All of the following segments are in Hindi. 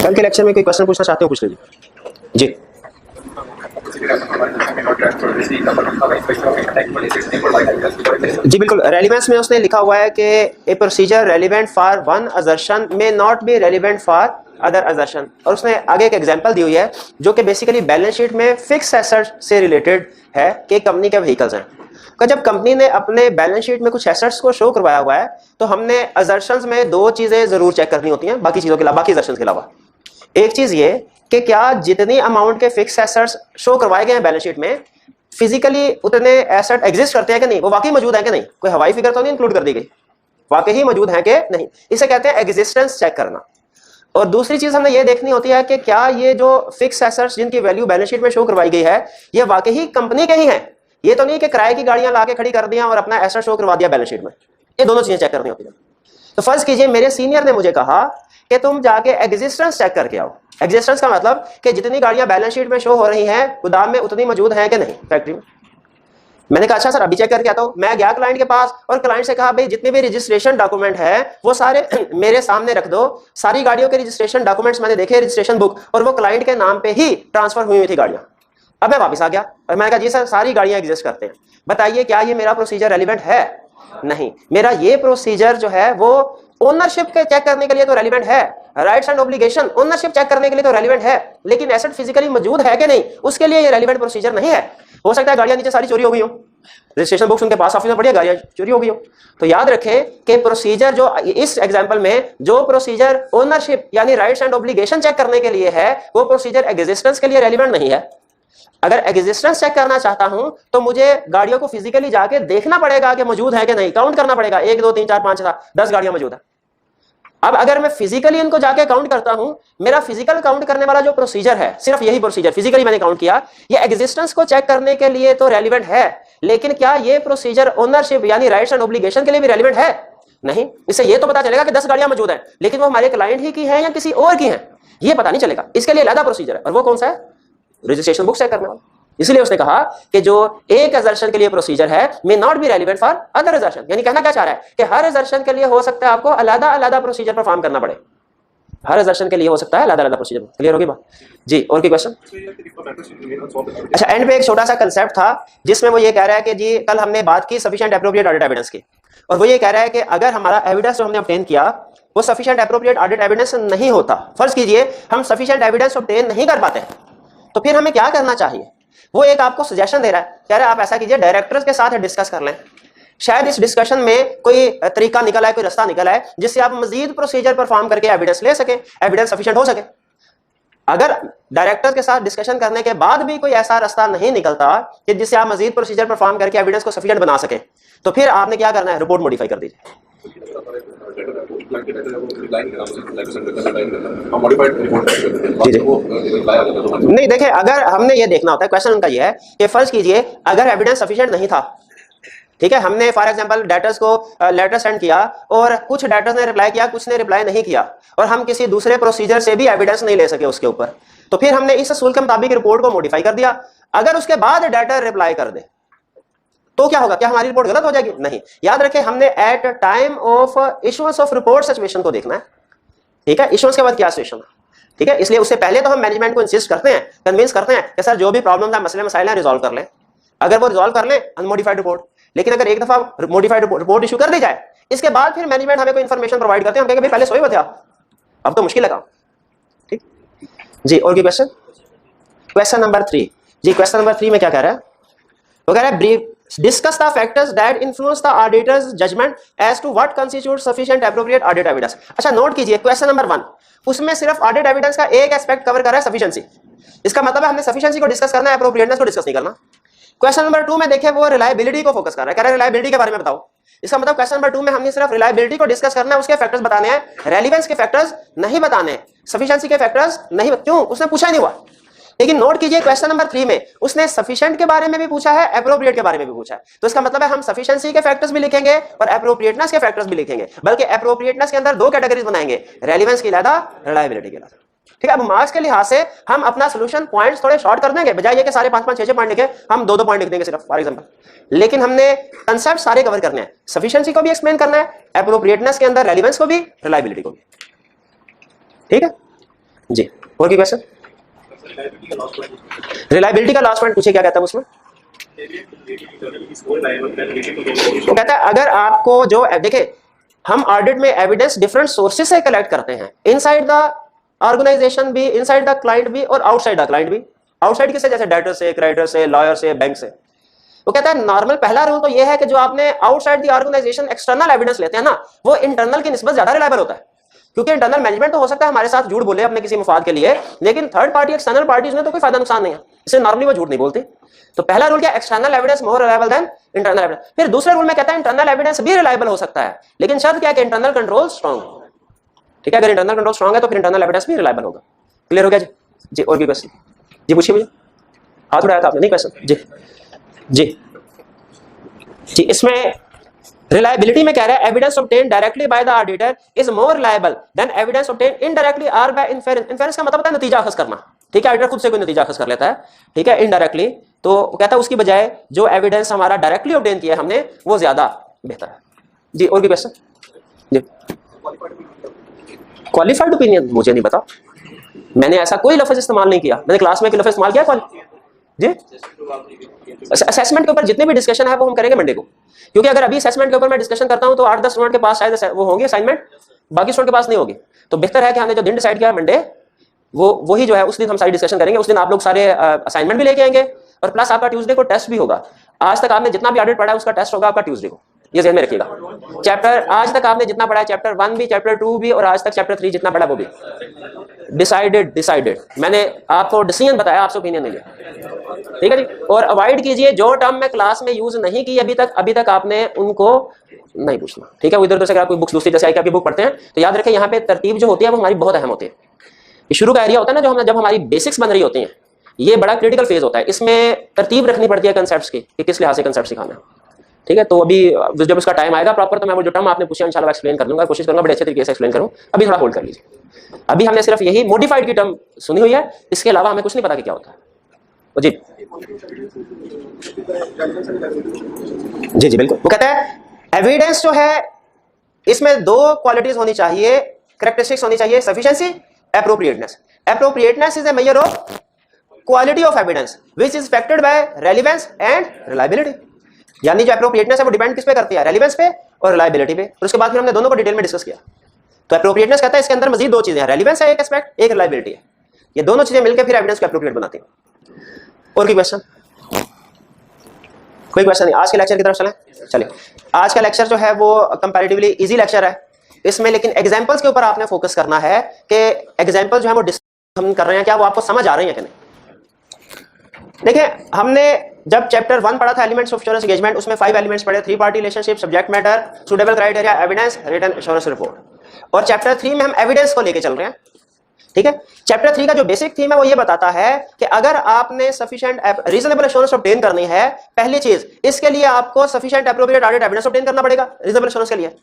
कल के लेक्चर में कोई क्वेश्चन पूछना चाहते हो पूछ लीजिए जी। जी बिल्कुल, रेलिवेंस में उसने लिखा हुआ है कि a procedure relevant for one assertion may not be relevant for other assertion, और उसने आगे एक एग्जांपल दी हुई है जो कि बेसिकली बैलेंस शीट में फिक्स एसेट से रिलेटेड है कि कंपनी के व्हीकल्स हैं। तो जब कंपनी ने अपने बैलेंस शीट में कुछ एसेट्स को शो करवाया हुआ है तो हमने असर्शंस में दो चीजें जरूर चेक करनी होती हैं बाकी चीजों के अलावा, बाकी असर्शंस के अलावा। एक चीज ये कि क्या जितनी अमाउंट के फिक्स एसेट्स शो करवाए गए हैं बैलेंस शीट में फिजिकली उतने एसेट एग्जिस्ट करते हैं कि नहीं, वो वाकई मौजूद है कि नहीं, कोई हवाई फिगर तो नहीं इंक्लूड कर दी गई, वाकई ही मौजूद है कि नहीं, इसे कहते हैं एग्जिस्टेंस चेक करना। और दूसरी चीज हमने ये देखनी होती है कि क्या ये जो फिक्स एसेट्स जिनकी वैल्यू बैलेंस शीट में शो करवाई गई है ये वाकई ही कंपनी के ही हैं, ये तो नहीं कि किराए की गाड़ियां लाके खड़ी कर दिया और अपना एसेट शो करवा दिया बैलेंस शीट में। ये दोनों चीजें चेक करनी होती है। तो फर्ज कीजिए मेरे सीनियर ने मुझे कहा कि तुम जाके एग्जिस्टेंस चेक करके आओ। एग्जिस्टेंस का मतलब कि जितनी गाड़ियां बैलेंस शीट में शो हो रही हैं गोदाम में उतनी मौजूद हैं कि नहीं फैक्ट्री में। मैंने कहा अच्छा सर अभी चेक करके आता हूं। मैं गया क्लाइंट के पास और क्लाइंट से कहा भाई जितने भी रजिस्ट्रेशन डॉक्यूमेंट है वो सारे मेरे सामने रख दो। सारी गाड़ियों के रजिस्ट्रेशन डॉक्यूमेंट्स मैंने देखे, रजिस्ट्रेशन बुक, और वो क्लाइंट के नाम पे ही ट्रांसफर हुई थी गाड़ियां। अब मैं वापस आ गया और मैंने कहा जी सर सारी गाड़ियां एग्जिस्ट करते हैं, बताइए क्या ये मेरा प्रोसीजर रेलिवेंट है? नहीं, मेरा ये प्रोसीजर जो है वो ओनरशिप के चेक करने के लिए तो रेलिवेंट है, rights and obligation ownership check करने के लिए तो रेलिवेंट है, लेकिन एसेट फिजिकली मौजूद है कि नहीं उसके लिए ये रेलिवेंट प्रोसीजर नहीं है। हो सकता है गाड़ियां नीचे सारी चोरी हो गई हो, रजिस्ट्रेशन बुक्स उनके पास ऑफिस में पड़ी है, गाड़ियां चोरी हो गई हो। तो याद रखें कि प्रोसीजर जो इस एग्जांपल में जो प्रोसीजर ओनरशिप यानी राइट्स एंड ऑब्लिगेशन चेक करने के लिए है वो प्रोसीजर एग्जिस्टेंस के लिए रेलिवेंट नहीं है। अगर एग्जिस्टेंस चेक करना चाहता हूं तो मुझे गाड़ियों को फिजिकली जाके देखना पड़ेगा कि मौजूद है कि नहीं, काउंट करना पड़ेगा 1 2 3 4 5 6 10 गाड़ियां मौजूद है। अब अगर मैं फिजिकली इनको जाके काउंट करता हूं, मेरा फिजिकल काउंट करने वाला जो प्रोसीजर है सिर्फ यही प्रोसीजर फिजिकली मैंने काउंट किया, ये एग्जिस्टेंस को चेक करने के लिए तो रेलिवेंट है, लेकिन क्या ये प्रोसीजर ओनरशिप यानी राइट्स एंड ऑब्लिगेशन के लिए भी रेलिवेंट है? नहीं। इससे ये तो पता चलेगा कि 10 गाड़ियां मौजूद हैं, लेकिन वो हमारे क्लाइंट ही की है या किसी और की है ये पता नहीं चलेगा। इसके लिए अलग प्रोसीजर है, और वो कौन सा है? रजिस्ट्रेशन बुक चेक करने वाला। इसलिए उसने कहा कि जो एक असर्शन के लिए प्रोसीजर है मे not be relevant for other assertion, यानी कहना क्या चाह रहा है कि हर असर्शन के लिए हो सकता है आपको अलग-अलग प्रोसीजर परफॉर्म करना पड़े, हर असर्शन के लिए हो सकता है अलग-अलग प्रोसीजर। क्लियर होगी बात जी? और कोई क्वेश्चन? अच्छा, एंड पे एक छोटा सा कंसेप्ट था जिसमें वो ये कह रहा है कि जी कल हमने बात की सफिशिएंट एप्रोप्रिएट ऑडिट एविडेंस की, और वो ये कह रहा है कि अगर हमारा एविडेंस जो हमने ऑब्टेन किया वो सफिशिएंट एप्रोप्रिएट ऑडिट एविडेंस नहीं होता, फर्ज कीजिए हम सफिशिएंट एविडेंस ऑब्टेन नहीं कर पाते, तो फिर हमें क्या करना चाहिए? वो एक आपको सजेशन दे रहा है, कह रहा है आप ऐसा कीजिए डायरेक्टर्स के साथ डिस्कस कर लें, शायद इस डिस्कशन में कोई तरीका निकल आए, कोई रास्ता निकल आए जिससे आप मजीद प्रोसीजर परफॉर्म करके एविडेंस ले सके, एविडेंस सफिशिएंट हो सके। अगर डायरेक्टर्स के साथ डिस्कशन करने के बाद भी कोई ऐसा रास्ता नहीं निकलता कि जिससे आप मजीद प्रोसीजर परफॉर्म करके एविडेंस को सफिशिएंट बना सके, तो फिर आपने क्या करना है? रिपोर्ट मॉडिफाई कर दीजिए। नहीं देखें, अगर हमने ये देखना होता है, क्वेश्चन उनका ये है कि फर्ज कीजिए अगर एविडेंस सफिशिएंट नहीं था, ठीक है, हमने फॉर एग्जांपल डेटर्स को लेटर सेंड किया और कुछ डेटर्स ने रिप्लाई किया, कुछ ने रिप्लाई नहीं किया, और हम किसी दूसरे प्रोसीजर से भी एविडेंस नहीं ले सके उसके ऊपर, तो फिर हमने इस असूल के मुताबिक रिपोर्ट को मॉडिफाई कर दिया। अगर उसके बाद डेटर रिप्लाई कर दे तो क्या होगा? क्या हमारी रिपोर्ट गलत हो जाएगी? नहीं। याद रखें हमने at time of issuance of report situation को देखना है, ठीक है, इशुएंस के बाद क्या सिचुएशन है, ठीक है। इसलिए उससे पहले तो हम मैनेजमेंट को इंसिस्ट करते हैं, कन्विंस करते हैं कि सर जो भी प्रॉब्लम है, मसले मसाइल हैं, रिजॉल्व कर लें। अगर वो रिजॉल्व कर लें अनमोडिफाइड रिपोर्ट, लेकिन अगर एक दफा मॉडिफाइड रिपोर्ट इशू कर दी जाए इसके बाद फिर मैनेजमेंट हमें कोई इन्फॉर्मेशन प्रोवाइड करते हैं, हम कहेंगे पहले सोए हुए थे आप, अब तो मुश्किल लगा, ठीक जी। और की क्वेश्चन? क्वेश्चन नंबर 3 जी, क्वेश्चन नंबर 3 में क्या कह रहा है? वो कह रहा है brief discuss the factors that influence the auditor's judgment as to what constitutes sufficient appropriate audit evidence। अच्छा नोट कीजिए क्वेश्चन नंबर 1 उसमें सिर्फ ऑडिट एविडेंस का एक एस्पेक्ट कवर कर रहा है, सफिशिएंसी। इसका मतलब है हमने सफिशिएंसी को डिस्कस करना है, एप्रोप्रिएटनेस को डिस्कस नहीं करना। क्वेश्चन नंबर 2 में देखें वो रिलायबिलिटी को फोकस कर रहा है, कह रहा है रिलायबिलिटी के बारे में बताओ। इसका मतलब क्वेश्चन नंबर 2 में हमने सिर्फ रिलायबिलिटी को डिस्कस करना है, उसके फैक्टर्स बताने हैं, रेलेवेंस के फैक्टर्स नहीं बताने, सफिशिएंसी के फैक्टर्स नहीं। क्यों? उसने पूछा नहीं हुआ। लेकिन नोट कीजिए क्वेश्चन नंबर 3 में उसने सफिशिएंट के बारे में भी पूछा है, एप्रोप्रिएट के बारे में भी पूछा है, तो इसका मतलब है हम सफिशिएंसी के फैक्टर्स भी लिखेंगे और एप्रोप्रिएटनेस के फैक्टर्स भी लिखेंगे, बल्कि एप्रोप्रिएटनेस के अंदर 2 कैटेगरीज बनाएंगे, रेलेवेंस के अलावा रिलायबिलिटी के अलावा, ठीक है। अब मार्क्स के लिहाज से हम अपना सॉल्यूशन पॉइंट्स थोड़े शॉर्ट कर देंगे, बजाय ये कि सारे 5-5 6-6 पॉइंट लिखे, हम 2-2 पॉइंट लिख देंगे सिर्फ फॉर एग्जांपल, लेकिन हमने कंसेप्ट सारे कवर करने हैं, सफिशिएंसी को भी एक्सप्लेन करना है, एप्रोप्रिएटनेस के अंदर रेलेवेंस को भी, रिलायबिलिटी को भी, ठीक है जी, और की क्वेश्चन? रिलायबिलिटी का लास्ट पॉइंट पूछे, क्या कहता है उसमें? वो कहता है अगर आपको जो देखिए, हम ऑडिट में एविडेंस डिफरेंट सोर्सेज से कलेक्ट करते हैं, इनसाइड द ऑर्गेनाइजेशन भी, इनसाइड द क्लाइंट भी और आउटसाइड द क्लाइंट भी। आउटसाइड किससे? जैसे डायरेक्टर से, क्रेडिटर से, लॉयर से, बैंक से। वो कहता है नॉर्मल पहला रूल तो ये है कि जो आपने outside the organization external evidence लेते हैं ना, वो इंटरनल की निस्बत ज्यादा रिलायबल होता है। क्योंकि इंटरनल मैनेजमेंट तो हो सकता है हमारे साथ झूठ बोले अपने किसी मुफाद के लिए, लेकिन थर्ड पार्टी, एक्सटर्नल पार्टीज में तो कोई फायदा नुकसान नहीं है, इसलिए नॉर्मली वो झूठ नहीं बोलती। तो पहला रूल क्या? External evidence more reliable then internal evidence. फिर दूसरे रूल में कहता है इंटरनल एविडेंस भी रिलायबल हो सकता है, लेकिन शर्त क्या है कि इंटरनल कंट्रोल स्ट्रांग। ठीक है, अगर इंटरनल कंट्रोल स्ट्रांग है तो फिर इंटरनल एविडेंस भी रिलायबल होगा। क्लियर हो गया जी? जी, और भी क्वेश्चन? जी पूछिए मुझे, हाथ उठाया था आपने, नहीं क्वेश्चन? जी जी जी, इसमें रिलायबिलिटी में कह रहा है evidence obtain directly by the auditor is more reliable then evidence obtain indirectly और बाय इन्फेरेंस। इन्फेरेंस का मतलब होता है नतीजा अखज़ करना। ठीक है, ऑडिटर खुद से कोई नतीजा अखज़ कर लेता है, ठीक है, इनडायरेक्टली। तो कहता है उसकी बजाय जो एविडेंस हमारा डायरेक्टली ऑब्टेन किया हमने वो ज्यादा बेहतर है। जी, और भी क्वेश्चन? जी, क्वालिफाइड ओपिनियन मुझे नहीं पता, मैंने ऐसा कोई लफ्ज इस्तेमाल नहीं किया। मैंने क्लास में कोई लफ्ज इस्तेमाल किया जी? असेसमेंट के ऊपर जितने भी डिस्कशन है वो हम करेंगे मंडे को, क्योंकि अगर अभी असेसमेंट के ऊपर मैं डिस्कशन करता हूं तो 8-10 स्टूडेंट के पास शायद वो होंगे असाइनमेंट, बाकी स्टूडेंट के पास नहीं होगी। तो बेहतर है कि हमने जो दिन डिसाइड किया है मंडे, वो वही जो है उस दिन हम सारी डिस्कशन करेंगे। उस दिन आप लोग सारे असाइनमेंट भी लेके आएंगे और प्लस आपका ट्यूसडे को टेस्ट भी होगा। आज तक आपने जितना भी ऑडिट पढ़ा है उसका टेस्ट होगा आपका ट्यूसडे को, ये ध्यान में रखिएगा। चैप्टर आज तक आपने जितना पढ़ा है, चैप्टर 1 भी, चैप्टर 2 भी, और आज तक चैप्टर 3 जितना पढ़ा वो भी डिसाइडेड। मैंने आपको डिसीजन बताया, आपसे ओपिनियन नहीं है। ठीक है जी, और अवॉइड कीजिए जो टर्म मैं क्लास में यूज नहीं की अभी तक आपने उनको नहीं पूछना। ठीक है, इधर उधर से अगर कोई बुक्स दूसरी जैसे आपकी बुक पढ़ते हैं तो याद रखें यहाँ पे तरतीब जो होती है वो हमारी बहुत अहम होती है। ये शुरू का एरिया होता है ना, जब हमारी बेसिक्स बन रही होती हैं, ये बड़ा क्रिटिकल फेज होता है। इसमें तरतीब रखनी पड़ती है कंसेप्ट्स की कि किस लिहाज से कंसेप्ट सिखाना है। ठीक है, तो अभी जब इसका टाइम आएगा प्रॉपर तो मैं वो जो टर्म आपने पूछा इंशाल्लाह एक्सप्लेन कर दूंगा, कोशिश करूंगा बड़े अच्छे तरीके से एक्सप्लेन करूं। अभी थोड़ा होल्ड कर लीजिए। अभी हमने सिर्फ यही मॉडिफाइड की टर्म सुनी हुई है, इसके अलावा हमें कुछ नहीं पता कि क्या होता है। जी जी जी बिल्कुल। वो कहता है एविडेंस जो है इसमें दो क्वालिटीज होनी चाहिए, कैरेक्टरिस्टिक्स होनी चाहिए, sufficiency, appropriateness. Appropriateness is a measure of quality of evidence which is factored by relevance and reliability. यानी जो एप्रोप्रिएटनेस है वो डिपेंड किस पे करती है? रेलेवेंस पे और रिलायबिलिटी पे। और उसके बाद फिर हमने दोनों को डिटेल में डिस्कस किया। तो एप्रोप्रिएटनेस कहता है इसके अंदर मजीद दो चीजें हैं, रेलेवेंस है एक एस्पेक्ट, एक रिलायबिलिटी है। ये दोनों चीजें मिलकर फिर एविडेंस को एप्रोप्रिएट बनाती हैं। और कोई क्वेश्चन? कोई क्वेश्चन नहीं? आज के लेक्चर की तरफ चलें। चलिए, आज का लेक्चर जो है वो कंपैरेटिवली इजी लेक्चर है। इसमें लेकिन एग्जांपल्स के ऊपर आपने फोकस करना है कि एग्जांपल जो है वो हम कर रहे हैं क्या वो आपको समझ आ रही है कि नहीं। देखिए, हमने जब चैप्टर 1 पढ़ा था एलिमेंट्स ऑफ एश्योरेंस एंगेजमेंट, उसमें 5 एलिमेंट्स पढ़े, 3 party relationship, subject matter, suitable criteria, evidence, written assurance report. और चैप्टर 3 में हम एविडेंस को लेके चल रहे हैं। ठीक है, चैप्टर 3 का जो बेसिक थीम है वो ये बताता है कि अगर आपने सफिशिएंट रीजनेबल एश्योरेंस ऑब्टेन करनी है, पहली चीज इसके लिए आपको sufficient appropriate audit evidence obtain करना पड़ेगा रीजनेबल एश्योरेंस के लिए।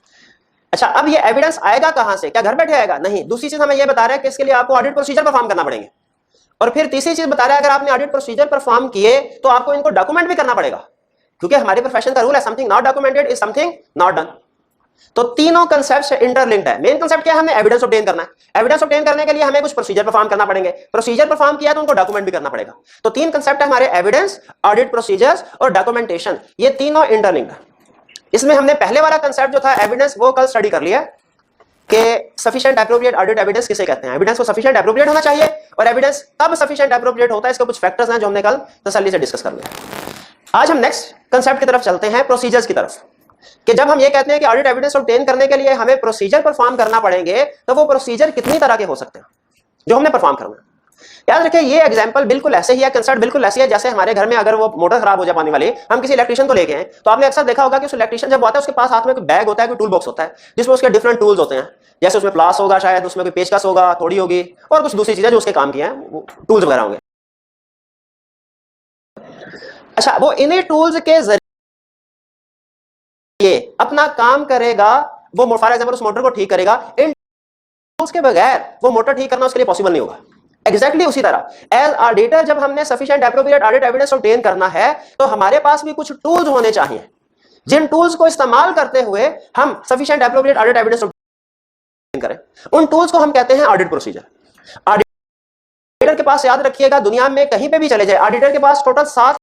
अच्छा, अब ये एविडेंस आएगा कहां से? क्या घर बैठे आएगा? नहीं। दूसरी चीज हमें ये बता रहा है कि इसके लिए आपको ऑडिट प्रोसीजर परफॉर्म करना पड़ेंगे। और फिर तीसरी चीज बता रहा है अगर आपने ऑडिट प्रोसीजर परफॉर्म किए तो आपको इनको डॉक्यूमेंट भी करना पड़ेगा, क्योंकि हमारे प्रोफेशन का रूल है something not documented is something not done. तो तीनों कंसेप्ट्स इंटरलिंक्ड है। मेन कंसेप्ट क्या है? हमें एविडेंस ऑब्टेन करना है। एविडेंस ऑब्टेन करने के लिए हमें कुछ प्रोसीजर परफॉर्म करना पड़ेंगे। प्रोसीजर परफॉर्म किया तो उनको डॉक्यूमेंट भी करना पड़ेगा। तो तीन कंसेप्ट है हमारे, एविडेंस, ऑडिट प्रोसीजर्स और डॉक्यूमेंटेशन। ये तीनों इंटरलिंक्ड है। इसमें हमने पहले वाला कंसेप्ट जो था एविडेंस वो कल स्टडी कर लिया कि सफिशिएंट एप्रोप्रिएट ऑडिट एविडेंस किसे कहते हैं। एविडेंस को सफिशिएंट एप्रोप्रिएट होना चाहिए, और एविडेंस कब सफिशिएंट एप्रोप्रिएट होता है इसके कुछ फैक्टर्स हैं जो हमने कल तसल्ली से डिस्कस कर लिया। आज हम नेक्स्ट कंसेप्ट की तरफ चलते हैं, प्रोसीजर्स की तरफ, कि जब हम ये कहते हैं कि ऑडिट एविडेंस ऑब्टेन करने के लिए हमें प्रोसीजर परफॉर्म करना पड़ेंगे, तो वो प्रोसीजर कितनी तरह के हो सकते हैं जो हमने परफॉर्म करना है। याद रखिए, ये एग्जांपल बिल्कुल ऐसे ही है, कंसेप्ट बिल्कुल ऐसी है जैसे हमारे घर में अगर वो मोटर खराब हो जाए पानी वाली, हम किसी इलेक्ट्रिशियन को लेके आए, तो आपने अक्सर देखा होगा कि उस इलेक्ट्रिशियन जब आता है उसके पास हाथ में कोई बैग होता है, कोई टूल बॉक्स होता है जिसमें उसके डिफरेंट टूल्स होते हैं। जैसे उसमें प्लास होगा, शायद उसमें कोई पेचकस होगा, थोड़ी होगी, और कुछ दूसरी चीजें जो उसके काम की हैं, वो टूल्स वगैरह होंगे। अच्छा, वो इन्हीं टूल्स के जरिए अपना काम करेगा। वो फॉर एग्जाम्पल उस मोटर को ठीक करेगा, इन टूल्स के बगैर वो मोटर ठीक करना उसके लिए पॉसिबल नहीं होगा। एग्जैक्टली उसी तरह एज ऑडिटर जब हमने sufficient appropriate audit evidence obtain करना है तो हमारे पास भी कुछ टूल्स होने चाहिए, जिन टूल्स को इस्तेमाल करते हुए हम sufficient appropriate audit evidence obtain करें। उन टूल्स को हम कहते हैं ऑडिट प्रोसीजर। ऑडिट के पास, याद रखिएगा, दुनिया में कहीं पे भी चले जाए, ऑडिटर के पास टोटल 7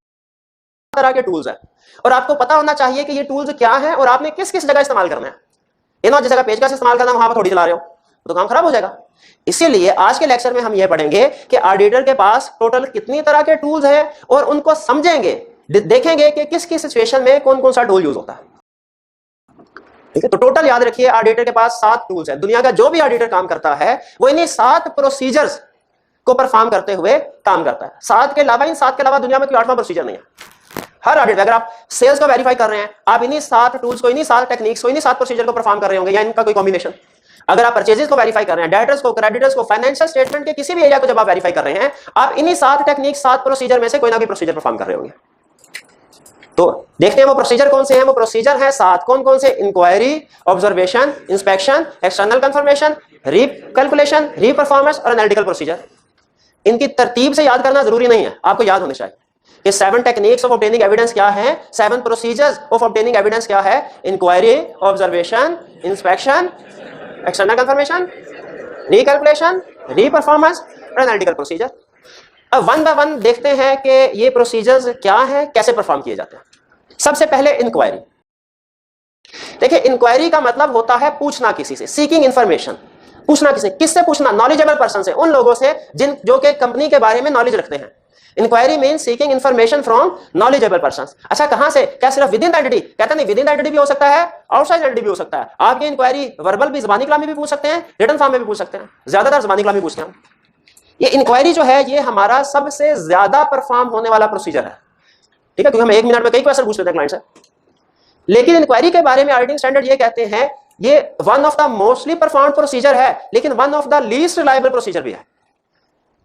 तरह के टूल्स हैं और आपको पता होना चाहिए कि ये टूल्स क्या हैं और आपने किस किस जगह इस्तेमाल करना है। ये ना जिस जगह पेज का इस्तेमाल करना वहां पर थोड़ी चला रहे हो तो काम खराब हो जाएगा। इसीलिए आज के लेक्चर में हम ये पढ़ेंगे कि ऑडिटर के पास टोटल कितनी तरह के टूल्स हैं और उनको समझेंगे, देखेंगे कि किस किस सिचुएशन में कौन कौन सा टूल यूज होता है। ठीक है, तो टोटल याद रखिए ऑडिटर के पास 7 टूल्स है। दुनिया का जो भी ऑडिटर काम करता है वो इन्हीं 7 प्रोसीजर्स को परफॉर्म करते हुए काम करता है। 7 के अलावा, इन 7 के अलावा दुनिया में कोई 8वां प्रोसीजर नहीं है। हर ऑडिटर, अगर आप सेल्स को वेरीफाई कर रहे हैं, आप इन्हीं 7 टूल्स को, इन्हीं 7 टेक्निक्स को, इन्हीं 7 प्रोसीजर को परफॉर्म कर रहे होंगे या इनका कोई कॉम्बिनेशन। अगर आप परचेजेस को वेरीफाई कर रहे हैं, डेटर्स को, क्रेडिटर्स को, फाइनेंशियल स्टेटमेंट के किसी भी एरिया को जब आप वेरीफाई कर रहे हैं, आप इन्हीं 7 टेक्निक, 7 प्रोसीजर में से कोई ना कोई प्रोसीजर परफॉर्म कर रहे होंगे। तो देखते हैं वो प्रोसीजर कौन से हैं। वो प्रोसीजर है 7, कौन कौन से? Inquiry, observation, inspection, external confirmation, recalculation, reperformance और एनालिटिकल प्रोसीजर। इनकी तरतीब से याद करना जरूरी नहीं है, आपको याद होने चाहिए कि 7 टेक्निक्स ऑफ ऑब्टेनिंग एविडेंस क्या है, 7 प्रोसीजर्स ऑफ ऑब्टेनिंग एविडेंस क्या है। Inquiry, observation, inspection, external confirmation, recalculation, reperformance और एनालिटिकल प्रोसीजर। अब वन बाय वन देखते हैं कि ये प्रोसीजर्स क्या हैं, कैसे परफॉर्म किए जाते हैं। सबसे पहले इंक्वायरी। देखिए, इंक्वायरी का मतलब होता है पूछना किसी से, सीकिंग इंफॉर्मेशन। पूछना किससे पूछना? नॉलेजेबल पर्सन से, उन लोगों से जो कि कंपनी के बारे में नॉलेज रखते हैं। Inquiry mean seeking information from knowledgeable person. अच्छा, कहां से? क्या सिर्फ विद इन द एंटिटी? कहते नहीं, विद इन द एंटिटी भी हो सकता है, आउटसाइड एंटिटी भी हो सकता है। आपकी इंक्वायरी वर्बल भी, ज़बानी कलाम में भी पूछ सकते हैं, रिटन फॉर्म में भी पूछ सकते हैं। ज्यादातर ज़बानी कलाम में पूछते हैं। ये इंक्वायरी जो है ये हमारा सबसे ज्यादा परफॉर्म होने वाला प्रोसीजर है। ठीक है, क्योंकि हम 1 मिनट में कई क्वेश्चन पूछ लेते हैं क्लाइंट से। लेकिन इंक्वायरी के बारे में ऑडिटिंग स्टैंडर्ड ये कहते हैं ये one of the mostly performed procedure है, लेकिन one of the least reliable procedure भी है।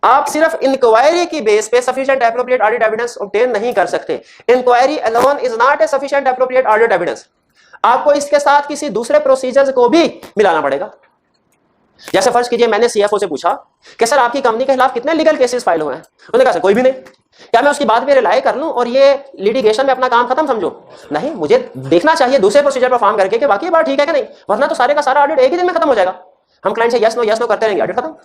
आप सिर्फ इंक्वायरी की बेस पे sufficient appropriate audit evidence obtain नहीं कर सकते। Inquiry alone is not a sufficient appropriate audit evidence. आपको इसके साथ किसी दूसरे प्रोसीजर्स को भी मिलाना पड़ेगा। जैसे फर्ज कीजिए मैंने सीएफओ से पूछा कि सर आपकी कंपनी के खिलाफ कितने लीगल केसेस फाइल हुए हैं। उन्होंने कहा सर कोई भी नहीं। क्या मैं उसकी बात पे रिलाई कर लूं और ये लिटिगेशन में अपना काम खत्म समझो? नहीं, मुझे देखना चाहिए दूसरे प्रोसीजर परफॉर्म करके कि बाकी बात ठीक है कि नहीं, वरना तो सारे का सारा ऑडिट एक ही दिन में खत्म हो जाएगा। हम क्लाइंट से यस नो करते रहेंगे, ऑडिट खत्म।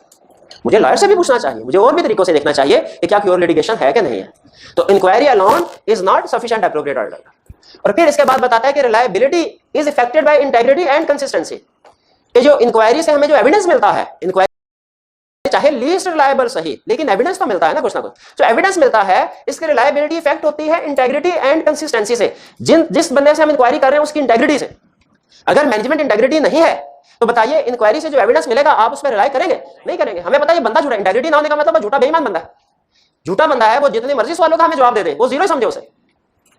मुझे लॉयर से भी पूछना चाहिए, मुझे और भी तरीकों से देखना चाहिए कि क्या कोई लिटिगेशन है कि नहीं है। तो inquiry alone is not sufficient appropriate audit. और फिर इसके बाद बताता है कि reliability is affected by integrity and consistency. कि जो इंक्वायरी से हमें जो एविडेंस मिलता है, इंक्वायरी चाहे लीस्ट रिलायबल सही, लेकिन एविडेंस तो मिलता है ना कुछ ना कुछ। जो एविडेंस मिलता है इसकी रिलायबिलिटी इफेक्ट होती है इंटेग्रिटी एंड कंसिस्टेंसी से। जिस बंदे से हम इंक्वायरी कर रहे हैं उसकी इंटेग्रिटी से। अगर मैनेजमेंट इंटेग्रिटी नहीं है तो बताइए इंक्वायरी से जो एविडेंस मिलेगा आप उस पर रिलाई करेंगे? नहीं करेंगे। हमें पता है बंदा झूठा, इंटेग्रिटी ना होने का मतलब झूठा बेईमान बंदा है। झूठा बंदा है वो जितने मर्जी सवालों का हमें जवाब दे दे, वो जीरो समझे उसे,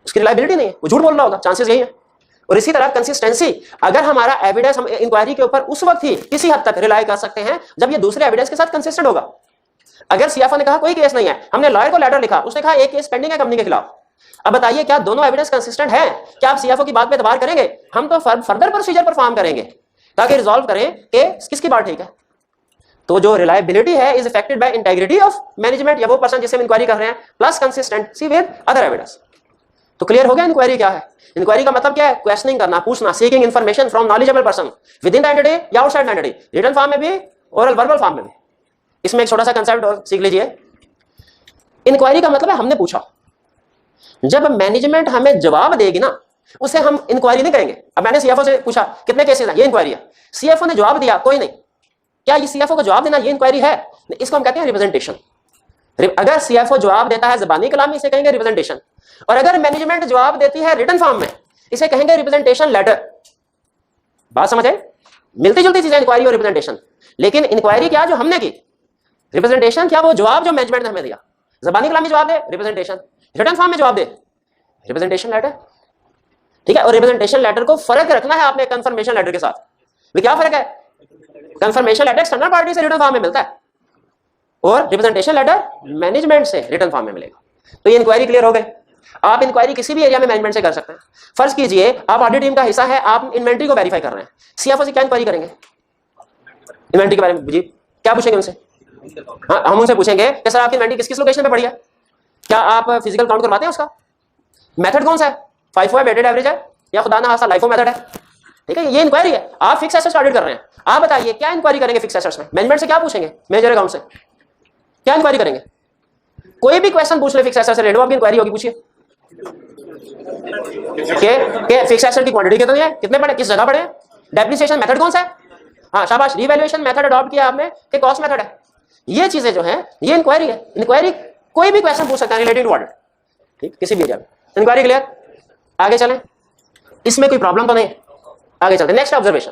उसकी रिलायबिलिटी नहीं है, वो झूठ बोल रहा होगा, चांसेस यही है। और इसी तरह कंसिस्टेंसी, अगर हमारा एविडेंस हम इंक्वायरी के ऊपर उस वक्त ही किसी हद तक रिलाई कर सकते हैं जब ये दूसरे एविडेंस के साथ कंसिस्टेंट होगा। अगर सीएफओ ने कहा कोई केस नहीं है, हमने लॉयर को लेटर लिखा, उसने कहा एक केस पेंडिंग है कंपनी के खिलाफ। अब बताइए क्या दोनों एविडेंस कंसिस्टेंट है? क्या आप सीएफओ की बात पे एतबार करेंगे? हम तो फर्दर प्रोसीजर परफॉर्म करेंगे ताकि रिजॉल्व करें कि किसकी बात ठीक है। तो जो रिलायबिलिटी है is affected by integrity of management या वो पर्सन जिससे हम इंक्वायरी कर रहे हैं, plus consistency with other evidence. तो क्लियर हो गया इंक्वायरी क्या है? इंक्वायरी का मतलब क्या है? क्वेश्चनिंग करना, पूछना, seeking information from knowledgeable person with in the entity या outside the entity, written form में भी और वर्बल फॉर्म में भी। इसमें एक छोटा सा कंसेप्ट और सीख लीजिए। इंक्वायरी का मतलब है हमने पूछा। जब मैनेजमेंट हमें जवाब देगी ना उसे हम इंक्वायरी नहीं करेंगे। अब मैंने सीएफओ से पूछा कितने केसेस हैं, ये इंक्वायरी है। सीएफओ ने जवाब दिया कोई नहीं, क्या ये सीएफओ को जवाब देना ये इंक्वायरी है? इसको हम कहते हैं रिप्रेजेंटेशन। अगर सीएफओ जवाब देता है ज़बानी कलाम में इसे कहेंगे रिप्रेजेंटेशन, और अगर मैनेजमेंट जवाब देती है रिटन फॉर्म में इसे कहेंगे रिप्रेजेंटेशन लेटर। बात समझ आए? मिलती जुलती चीजें इंक्वायरी और रिप्रेजेंटेशन। लेकिन इंक्वायरी क्या जो हमने की, रिप्रेजेंटेशन क्या वो जवाब जो मैनेजमेंट ने हमें दिया। ज़बानी कलाम में जवाब दे रिप्रेजेंटेशन, रिटन फॉर्म में जवाब दे रिप्रेजेंटेशन लेटर। ठीक है, और रिप्रेजेंटेशन लेटर को फर्क रखना है आपने कंफर्मेशन लेटर के साथ। वे क्या फर्क है? कंफर्मेशन लेटर एक्सटर्नल पार्टी से रिटन फॉर्म में मिलता है और रिप्रेजेंटेशन लेटर मैनेजमेंट से रिटन फॉर्म में मिलेगा। तो ये इंक्वायरी क्लियर हो गई। आप इंक्वायरी किसी भी एरिया में मैनेजमेंट से कर सकते हैं। फर्ज कीजिए आप ऑडिट टीम का हिस्सा है, आप इन्वेंट्री को वेरीफाई कर रहे हैं, सीएफओ से क्या इंक्वायरी करेंगे? इन्वेंट्री के बारे में जी क्या पूछेंगे उनसे? हाँ, हम उनसे पूछेंगे कि सर आपकी इन्वेंट्री किस किस लोकेशन पे पड़ी है, क्या आप फिजिकल काउंट करवाते हैं, उसका मेथड कौन सा है, FIFO है, वेटेड एवरेज है, या खुदा ना खास्ता लाइफो मेथड है। ठीक है, ये इंक्वायरी है। आप फिक्स एसेट्स ऑडिट कर रहे हैं, आप बताइए क्या इंक्वायरी करेंगे फिक्स एसेट्स में? मैनेजमेंट से क्या पूछेंगे? मेजर अकाउंट से क्या इंक्वायरी करेंगे? कोई भी क्वेश्चन पूछ ले फिक्स एसेट से रिलेटेड, आपकी इंक्वायरी होगी, पूछिए के फिक्स एसेट की क्वांटिटी कितनी है, कितने पड़े, किस जगह पड़े, डेप्रिसिएशन मेथड कौन सा है, हाँ शाबाश, रिवैल्यूएशन मेथड अडॉप्ट किया आपने कि कॉस्ट मेथड है। ये चीजें जो हैं ये इंक्वायरी है। इंक्वायरी कोई भी क्वेश्चन पूछ सकता है रिलेटेड टू ऑडिट, ठीक, किसी भी एरिया में। Inquiry clear? आगे चलें, इसमें कोई प्रॉब्लम तो नहीं, आगे चलते। नेक्स्ट ऑब्जर्वेशन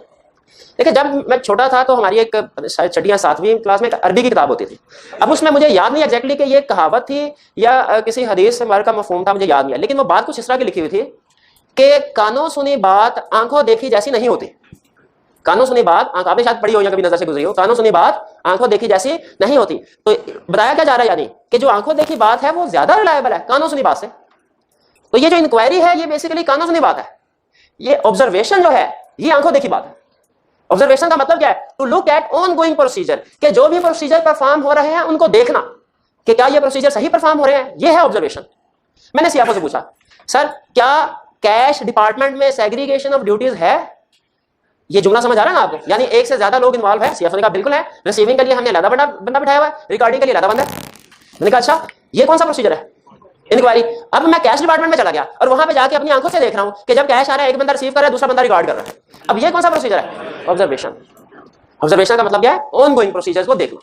देखिए, जब मैं छोटा था तो हमारी एक शायद छठी या सातवीं क्लास में एक अरबी की किताब होती थी। अब उसमें मुझे याद नहीं एग्जैक्टली कि ये कहावत थी या किसी हदीस से का मफहूम था, मुझे याद नहीं है, लेकिन वो बात कुछ इस तरह की लिखी हुई थी कि कानों सुनी बात आंखों देखी जैसी नहीं होती। कानों सुनी बात, आपने शायद पढ़ी हो या कभी नजर से गुजरी हो, कानों सुनी बात आंखों देखी जैसी नहीं होती। तो बताया क्या जा रहा है, यानी कि जो आंखों देखी बात है वो ज्यादा रिलायबल है कानों सुनी बात से। तो ये जो इंक्वायरी है ये बेसिकली कानों सुनी बात है। ये ऑब्जर्वेशन जो है ये आंखों देखी बात है। ऑब्जर्वेशन का मतलब क्या है? To look at ongoing procedure, के जो भी प्रोसीजर परफॉर्म हो रहे हैं उनको देखना कि क्या ये प्रोसीजर सही परफॉर्म हो रहे हैं, ये है ऑब्जर्वेशन। मैंने सीएफओ से पूछा, सर क्या कैश डिपार्टमेंट में सेग्रीगेशन ऑफ ड्यूटीज है? ये जुमला समझ आ रहा है ना आपको? यानी एक से ज्यादा लोग इन्वॉल्व है। सीएफओ ने कहा बिल्कुल है, रिसीविंग के लिए हमने अलग बंदा बिठाया हुआ है, रिकॉर्डिंग के लिए अलग बंदा है। मैंने कहा अच्छा ये कौन सा प्रोसीजर है? इंक्वायरी। अब मैं कैश डिपार्टमेंट में चला गया और वहां पे जाके अपनी आंखों से देख रहा हूं कि जब कैश आ रहा है एक बंदा रिसीव कर रहा है, दूसरा बंदा रिकॉर्ड कर रहा है। अब ये कौन सा प्रोसीजर है? ऑब्जर्वेशन। ऑब्जर्वेशन का मतलब क्या है? ऑन गोइंग प्रोसीजर्स को देखना।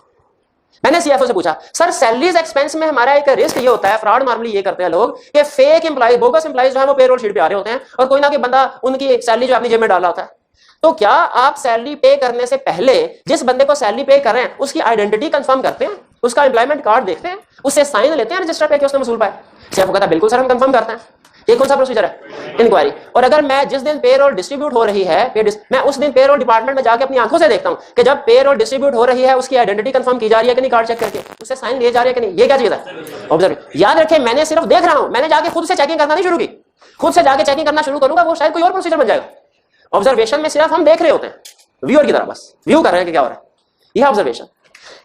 मैंने सीएफओ से पूछा, सर सैलरीज एक्सपेंस में हमारा एक रिस्क ये होता है, फ्रॉड नॉर्मली ये करते हैं लोग कि फेक एम्प्लॉय, बोगस एम्प्लॉयज जो है वो पेरोल शीट पे आ रहे होते हैं और कोई ना कोई बंदा उनकी सैलरी जो अपनी जेब में डाला होता है। तो क्या आप सैलरी पे करने से पहले जिस बंदे को सैलरी पे कर रहे हैं उसकी आइडेंटिटी कंफर्म करते हैं, उसका एम्प्लॉयमेंट कार्ड देखते हैं, उससे साइन लेते हैं रजिस्टर पे कि उसने वसूल पाया? सीएफओ कहता बिल्कुल सर हम कंफर्म करते हैं। ये कौन सा प्रोसीजर है? इंक्वायरी। और अगर मैं जिस दिन पेरोल डिस्ट्रीब्यूट हो रही है, मैं उस दिन पेरोल डिपार्टमेंट में जाके अपनी आंखों से देखता हूं कि जब पेरोल डिस्ट्रीब्यूट हो रही है उसकी आइडेंटिटी कंफर्म की जा रही है कि नहीं, कार्ड चेक करके उससे साइन लिए जा रहे हैं कि नहीं। ये क्या चीज है? ऑब्जर्व। याद रखें मैंने सिर्फ देख रहा हूं, मैंने जाके खुद से चेकिंग करना नहीं शुरू की। खुद से जाके चेकिंग करना शुरू करूंगा वो शायद कोई और प्रोसीजर बन जाएगा। ऑब्जर्वेशन में सिर्फ हम देख रहे होते हैं, व्यूअर की तरह, बस व्यू कर रहे हैं कि क्या हो रहा है। यह ऑब्जर्वेशन।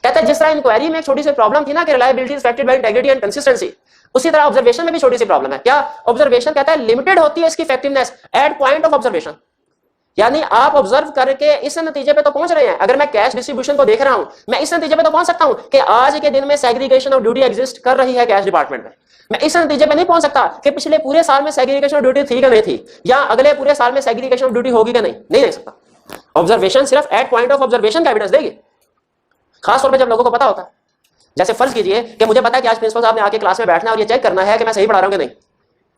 कहते हैं जिस तरह इंक्वायरी में एक छोटी सी प्रॉब्लम थी ना कि reliability is affected by integrity and consistency, उसी तरह ऑब्जर्वेशन में भी छोटी सी प्रॉब्लम है। क्या? ऑब्जर्वेशन कहता है लिमिटेड होती है इसकी effectiveness at point of observation. यानी आप ऑब्जर्व करके इस नतीजे पे तो पहुंच रहे हैं। अगर मैं कैश डिस्ट्रीब्यूशन को देख रहा हूं, मैं इस नतीजे पे तो पहुंच सकता हूं कि आज के दिन में सेग्रीगेशन ऑफ ड्यूटी एग्जिस्ट कर रही है कैश डिपार्टमेंट में। मैं इस नतीजे पे नहीं पहुंच सकता कि पिछले पूरे साल में सेग्रीगेशन ऑफ ड्यूटी थी कि नहीं थी, या अगले पूरे साल में सेग्रीगेशन ऑफ ड्यूटी होगी कि नहीं देख सकता। ऑब्जर्वेशन सिर्फ एट पॉइंट ऑफ ऑब्जर्वेशन का एविडेंस देगी, खासतौर पर जब लोगों को पता होता है। जैसे फर्ज कीजिए कि मुझे पता है कि आज प्रिंसिपल साहब ने आके क्लास में बैठना और ये चेक करना है कि मैं सही पढ़ा रहा हूं कि नहीं।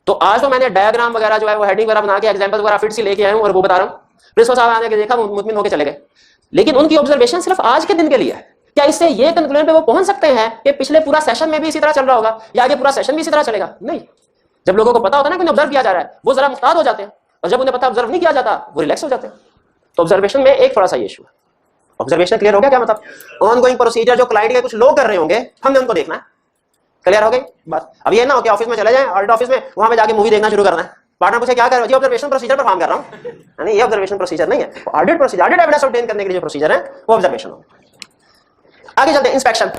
तो आज तो मैंने डायग्राम वगैरह जो है वो हेडिंग वगैरह बना के एग्जांपल वगैरह फिट से लेके आया हूं और वो बता रहा हूं। प्रिंसिपल साहब आने के देखा, मुतमिन होकर चले गए। लेकिन उनकी ऑब्जर्वेशन सिर्फ आज के दिन के लिए है। क्या इससे ये कंक्लूजन पे वो पहुंच सकते हैं कि पिछले पूरा सेशन में भी इसी तरह चल रहा होगा या आगे पूरा सेशन भी इसी तरह चलेगा? नहीं। जब लोगों को पता होता है ना कि ऑब्जर्व किया जा रहा है, वो जरा मुफ्ताद हो जाते हैं, और जब उन्हें पता ऑब्जर्व नहीं किया जाता वो रिलैक्स हो जाते हैं। तो ऑब्जर्वेशन में एक थोड़ा सा इशू है। ऑब्जर्वेशन क्लियर हो गया? क्या मतलब? ऑन गोइंग प्रोसीजर जो क्लाइंट के कुछ लोग कर रहे होंगे, हमने उनको देखना है। क्लियर हो गई बात? अब ये ना हो कि ऑफिस में चले जाएं, ऑडिट ऑफिस में, वहां पे जाके मूवी देखना शुरू करना है। पार्टनर पूछे क्या कर रहे हो? जी ऑब्जर्वेशन प्रोसीजर परफॉर्म कर रहा हूं। नहीं, ये ऑब्जर्वेशन प्रोसीजर नहीं है, audit procedure, audit evidence obtain करने के लिए जो प्रोसीजर है वो ऑब्जर्वेशन हो। आगे चलते हैं, इंस्पेक्शन।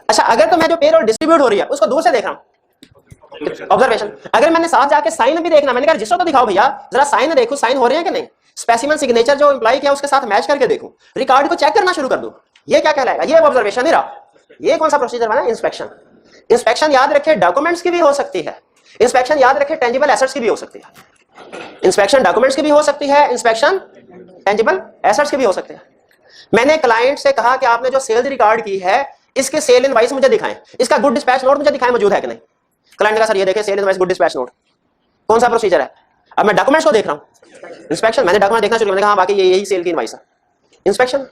अच्छा, अगर तो मैं जो पेरोल डिस्ट्रीब्यूट हो रही है उसको दूर से देख रहा हूं, ऑब्जर्वेशन। अगर मैंने साथ जाके साइन भी देखना, मैंने कहा रजिस्टर तो दिखाओ भैया, जरा साइन देखो साइन हो रहे हैं कि नहीं, स्पेसिमेन सिग्नेचर जो एम्प्लॉय किया उसके साथ मैच करके देखूं, रिकॉर्ड को चेक करना शुरू कर दूं, ये क्या कहलाएगा? ये ऑब्जर्वेशन ही रहा। ये कौन सा प्रोसीजर बना? इंस्पेक्शन। इंस्पेक्शन याद रखे डॉक्यूमेंट्स की भी हो सकती है, इंस्पेक्शन याद रखे टेंजिबल एसेट्स की भी हो सकती है। इंस्पेक्शन डॉक्यूमेंट्स की भी हो सकती है, इंस्पेक्शन टेंजिबल एसेट्स की भी हो सकती है। मैंने क्लाइंट से कहा कि आपने जो सेल्स रिकॉर्ड की है इसके सेल इनवॉइस मुझे दिखाएं, इसका गुड डिस्पैच नोट मुझे दिखाएं मौजूद है कि नहीं। क्लाइंट ने कहा सर ये देखें sale invoice good dispatch note. कौन सा प्रोसीजर है? अब मैं डॉक्यूमेंट्स को देख रहा हूं, इंस्पेक्शन। मैंने डॉक्यूमेंट देखना शुरू किया, मैंने कहा बाकी यही सेल की इनवॉइस है, इंस्पेक्शन।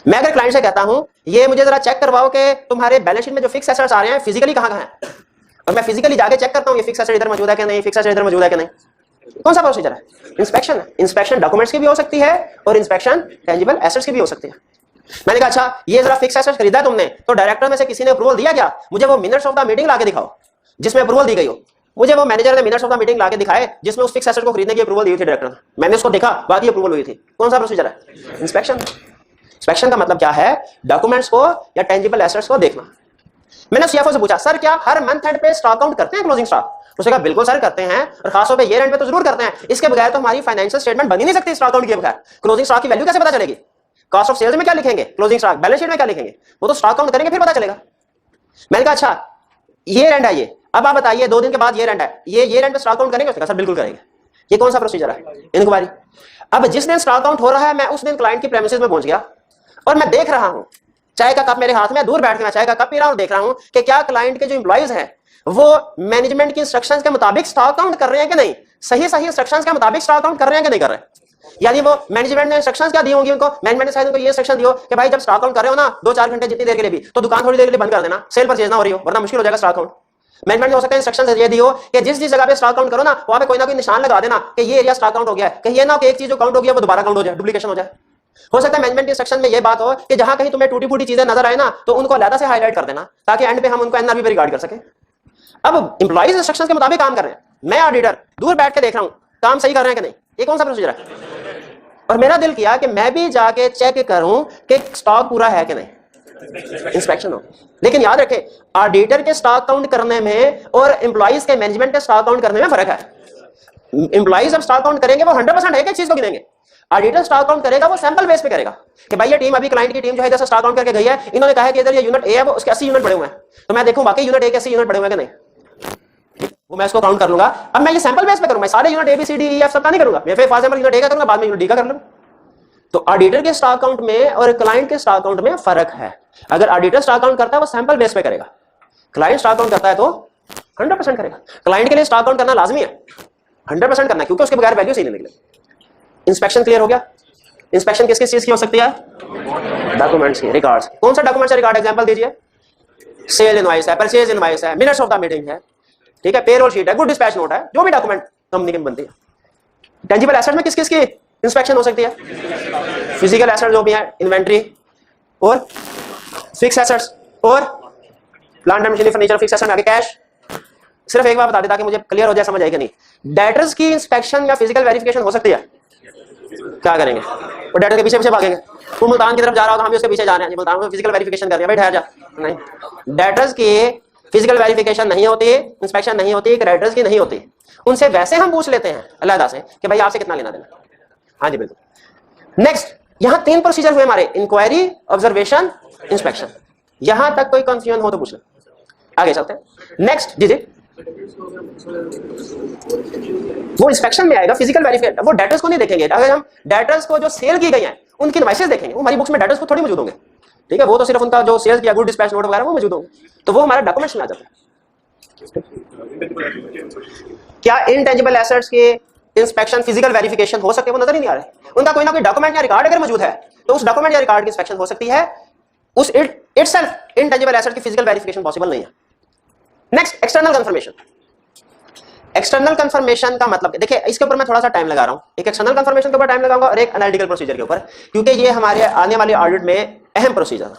मैं अगर क्लाइंट से कहता हूं ये मुझे जरा चेक करवाओ कि तुम्हारे बैलेंस शीट में जो फिक्स एसेट्स आ रहे हैं फिजिकली कहां है, और मैं फिजिकली जाके चेक करता हूं ये फिक्स एसेट इधर मौजूद है कि नहीं, फिक्स एसेट इधर मौजूद है कि नहीं, कौन सा प्रोसीजर है? इंस्पेक्शन है। इंस्पेक्शन डॉक्यूमेंट्स की भी हो सकती है और इंस्पेक्शन टेंजिबल एसेट्स की भी हो सकती है। मैंने कहा अच्छा ये जरा फिक्स एसेट खरीदा तुमने तो डायरेक्टर में से किसी ने अप्रूवल दिया क्या? मुझे वो मिनट्स ऑफ द मीटिंग लाके दिखाओ जिसमें अप्रूवल दी गई हो। मुझे वो मैनेजर ने मिनट्स ऑफ द मीटिंग लाके दिखाए जिसमें उस फिक्स एसेट को खरीदने की अप्रूवल दी थी डायरेक्टर ने, मैंने उसको देखा, बाकी अप्रूवल हुई थी। कौन सा प्रोसीजर है? इंस्पेक्शन। इंस्पेक्शन का मतलब क्या है? डॉक्यूमेंट्स को या टेंजिबल एसेट्स को देखना। मैंने सीएफओ से पूछा सर क्या हर मंथ एंड पे स्टॉक आउट करते हैं, क्लोजिंग स्टॉक? उसने कहा बिल्कुल सर करते हैं, और खासतौर पे ईयर एंड पे तो जरूर करते हैं, इसके बगैर तो हमारी फाइनेंशियल स्टेटमेंट बन ही नहीं सकती स्टॉक आउट के बगैर। क्लोजिंग स्टॉक की वैल्यू कैसे पता चलेगी? कॉस्ट ऑफ सेल्स में क्या लिखेंगे, क्लोजिंग स्टॉक, बैलेंस शीट में क्या लिखेंगे, वो तो स्टॉक काउंट करेंगे फिर पता चलेगा। मैंने कहा अच्छा ये रेंट है, ये अब आप बताइए 2 दिन के बाद ये रेंट है, ये रेंट पे स्टॉक काउंट करेंगे? उसने कहा सर बिल्कुल करेंगे। ये कौन सा प्रोसीजर है? इंक्वायरी। अब जिस दिन स्टॉक काउंट हो रहा है मैं उस दिन क्लाइंट की प्रेमिसेस में पहुंच गया और मैं देख रहा हूं, चाय का कप मेरे हाथ में, दूर बैठ के मैं चाय का कप पी रहा हूं, देख रहा हूं कि क्या क्लाइंट के जो एम्प्लॉइज हैं वो मैनेजमेंट की इंस्ट्रक्शंस के मुताबिक स्टॉक काउंट कर रहे हैं कि नहीं, सही इंस्ट्रक्शंस के मुताबिक स्टॉक काउंट कर रहे हैं कि नहीं कर रहे। यानी वो मैनेजमेंट ने इंस्ट्रक्शंस क्या दी होंगी उनको, मैनेजमेंट ने शायद उनको ये इंस्ट्रक्शन दियो कि भाई जब स्टॉक काउंट कर रहे हो ना 2-4 घंटे जितनी देर के लिए भी, तो दुकान थोड़ी देर के लिए बंद कर देना, सेल परचेज ना हो रही हो वरना मुश्किल हो जाएगा स्टॉक काउंट। मैनेजमेंट ने हो सकता है इंस्ट्रक्शन ये दी हो कि जिस जगह पे स्टॉक काउंट करो ना वहां पे कोई ना कोई निशान लगा देना कि ये एरिया स्टॉक काउंट हो गया है, कहीं ये ना हो कि एक चीज जो काउंट हो गया वो दोबारा काउंट हो जाए, डुप्लीकेशन हो जाए। हो सकता है मैनेजमेंट इंस्ट्रक्शन में ये बात हो कि जहां कहीं तुम्हें टूटी फूटी चीजें नजर आए ना तो उनको अलग से हाईलाइट कर देना ताकि एंड पे हम उनको एनआरबी पे रिगार्ड कर सके। अब इंप्लॉइज इंस्ट्रक्शंस के मुताबिक काम कर रहे हैं, मैं ऑडिटर दूर बैठ के देख रहा हूं काम सही कर रहे हैं कि नहीं, ये कौन सा प्रोसीजर है? और मेरा दिल किया कि मैं भी जाके चेक करूं कि स्टॉक पूरा है कि नहीं, इंस्पेक्शन हो। लेकिन याद रखें ऑडिटर के स्टॉक काउंट करने में और एम्प्लॉइज के मैनेजमेंट के स्टॉक काउंट करने में फर्क है। एम्प्लॉइज जब स्टॉक काउंट करेंगे वो 100% एक चीज को गिनेंगे, ऑडिटर स्टॉक काउंट करेगा वो सैंपल बेस पे करेगा कि भाई ये टीम अभी क्लाइंट की टीम जो है जैसे स्टॉक काउंट करके गई है, इन्होंने कहा है कि इधर ये यूनिट ए है वो उसके 80 यूनिट पड़े हुए हैं, तो मैं देखूं वाकई यूनिट ए के 80 यूनिट पड़े हुए हैं कि नहीं, वो मैं इसको काउंट कर लूंगा। अब मैं ये सैंपल बेस पे करूंगा, मैं सारे unit A B C D E F सब का नहीं करूंगा, मैं फिर फॉर एग्जांपल यूनिट ए का करूंगा बाद में यूनिट डी का कर लूंगा। तो ऑडिटर के स्टॉक काउंट में और क्लाइंट के स्टॉक काउंट में फर्क है। अगर ऑडिटर स्टॉक काउंट करता है वो सैंपल बेस पे करेगा, क्लाइंट स्टॉक काउंट करता है तो 100% करेगा। क्लाइंट के लिए स्टॉक काउंट करना लाजमी है, 100% करना है क्योंकि उसके बगैर वैल्यू सही नहीं निकले। इंस्पेक्शन क्लियर हो गया? इंस्पेक्शन किस किस चीज की हो सकती है? डॉक्यूमेंट्स की, रिकॉर्ड्स। कौन सा डॉक्यूमेंट से रिकॉर्ड एग्जांपल दीजिए? सेल इनवॉइस है, परचेज इनवॉइस है, मिनट्स ऑफ द मीटिंग है, ठीक है, पेरोल शीट है, गुड डिस्पैच नोट है, जो भी डॉक्यूमेंट कंपनी की बनती है। टेंजिबल एसेट में किस किस की इंस्पेक्शन हो सकती है? फिजिकल एसेट जो भी है, इन्वेंट्री और फिक्स एसेट्स और plant and machinery, furniture, fix asset, आगे कैश। सिर्फ एक बार बता दें ताकि मुझे क्लियर हो जाए, समझ आएगा नहीं। डेटर्स की इंस्पेक्शन या फिजिकल वेरिफिकेशन हो सकती है? क्या करेंगे? वो डेटर के पीछे पीछे भागेंगे, वो मुल्तान की तरफ जा रहा होगा हम भी उसके पीछे जा रहे हैं, मुल्तान में फिजिकल वेरिफिकेशन कर रहे हैं, भाई ठहर जा। नहीं, डेटर्स की फिजिकल वेरिफिकेशन नहीं होती, इंस्पेक्शन नहीं होती, क्रेडिटर्स की नहीं होती। उनसे वैसे हम पूछ लेते हैं अलहदा से कि भाई आपसे कितना लेना देना। हाँ जी बिल्कुल। नेक्स्ट, यहां 3 प्रोसीजर हुए हमारे, इंक्वायरी, ऑब्जर्वेशन, इंस्पेक्शन। यहां तक कोई कंफ्यूजन हो तो पूछ लो, आगे चलते हैं। नेक्स्ट जी जी, वो इंस्पेक्शन में आएगा, फिजिकल वेरिफिकेशन। वो डेटर्स को नहीं देखेंगे, अगर हम डेटर्स को जो सेल की गई है उनकी इनवॉइसेस देखेंगे, वो हमारी बुक्स में डेटर्स को थोड़ी मौजूद होंगे, ठीक है, वो तो सिर्फ उनका जो सेल्स किया, गुड डिस्पैच नोट वगैरह वो मौजूद होंगे, तो वो हमारे डॉक्यूमेंट्स में आ जाता है। क्या इनटेंजिबल एसेट्स के इंस्पेक्शन, फिजिकल वेरिफिकेशन हो सकते हैं? वो नजर ही नहीं आ रहे, उनका कोई ना कोई डॉक्यूमेंट या रिकॉर्ड अगर मौजूद है तो उस डॉक्यूमेंट या रिकॉर्ड की इंस्पेक्शन हो सकती है, उस इटसेल्फ इनटेंजिबल एसेट की फिजिकल वेरिफिकेशन पॉसिबल नहीं है। Next, external confirmation. External confirmation का मतलब देखिए, इसके ऊपर मैं थोड़ा सा टाइम लगा रहा हूं, एक एक्सटर्नल कंफर्मेशन के ऊपर टाइम लगाऊंगा और एक एनालिटिकल प्रोसीजर के ऊपर, क्योंकि ये हमारे आने वाले ऑडिट में अहम प्रोसीजर है।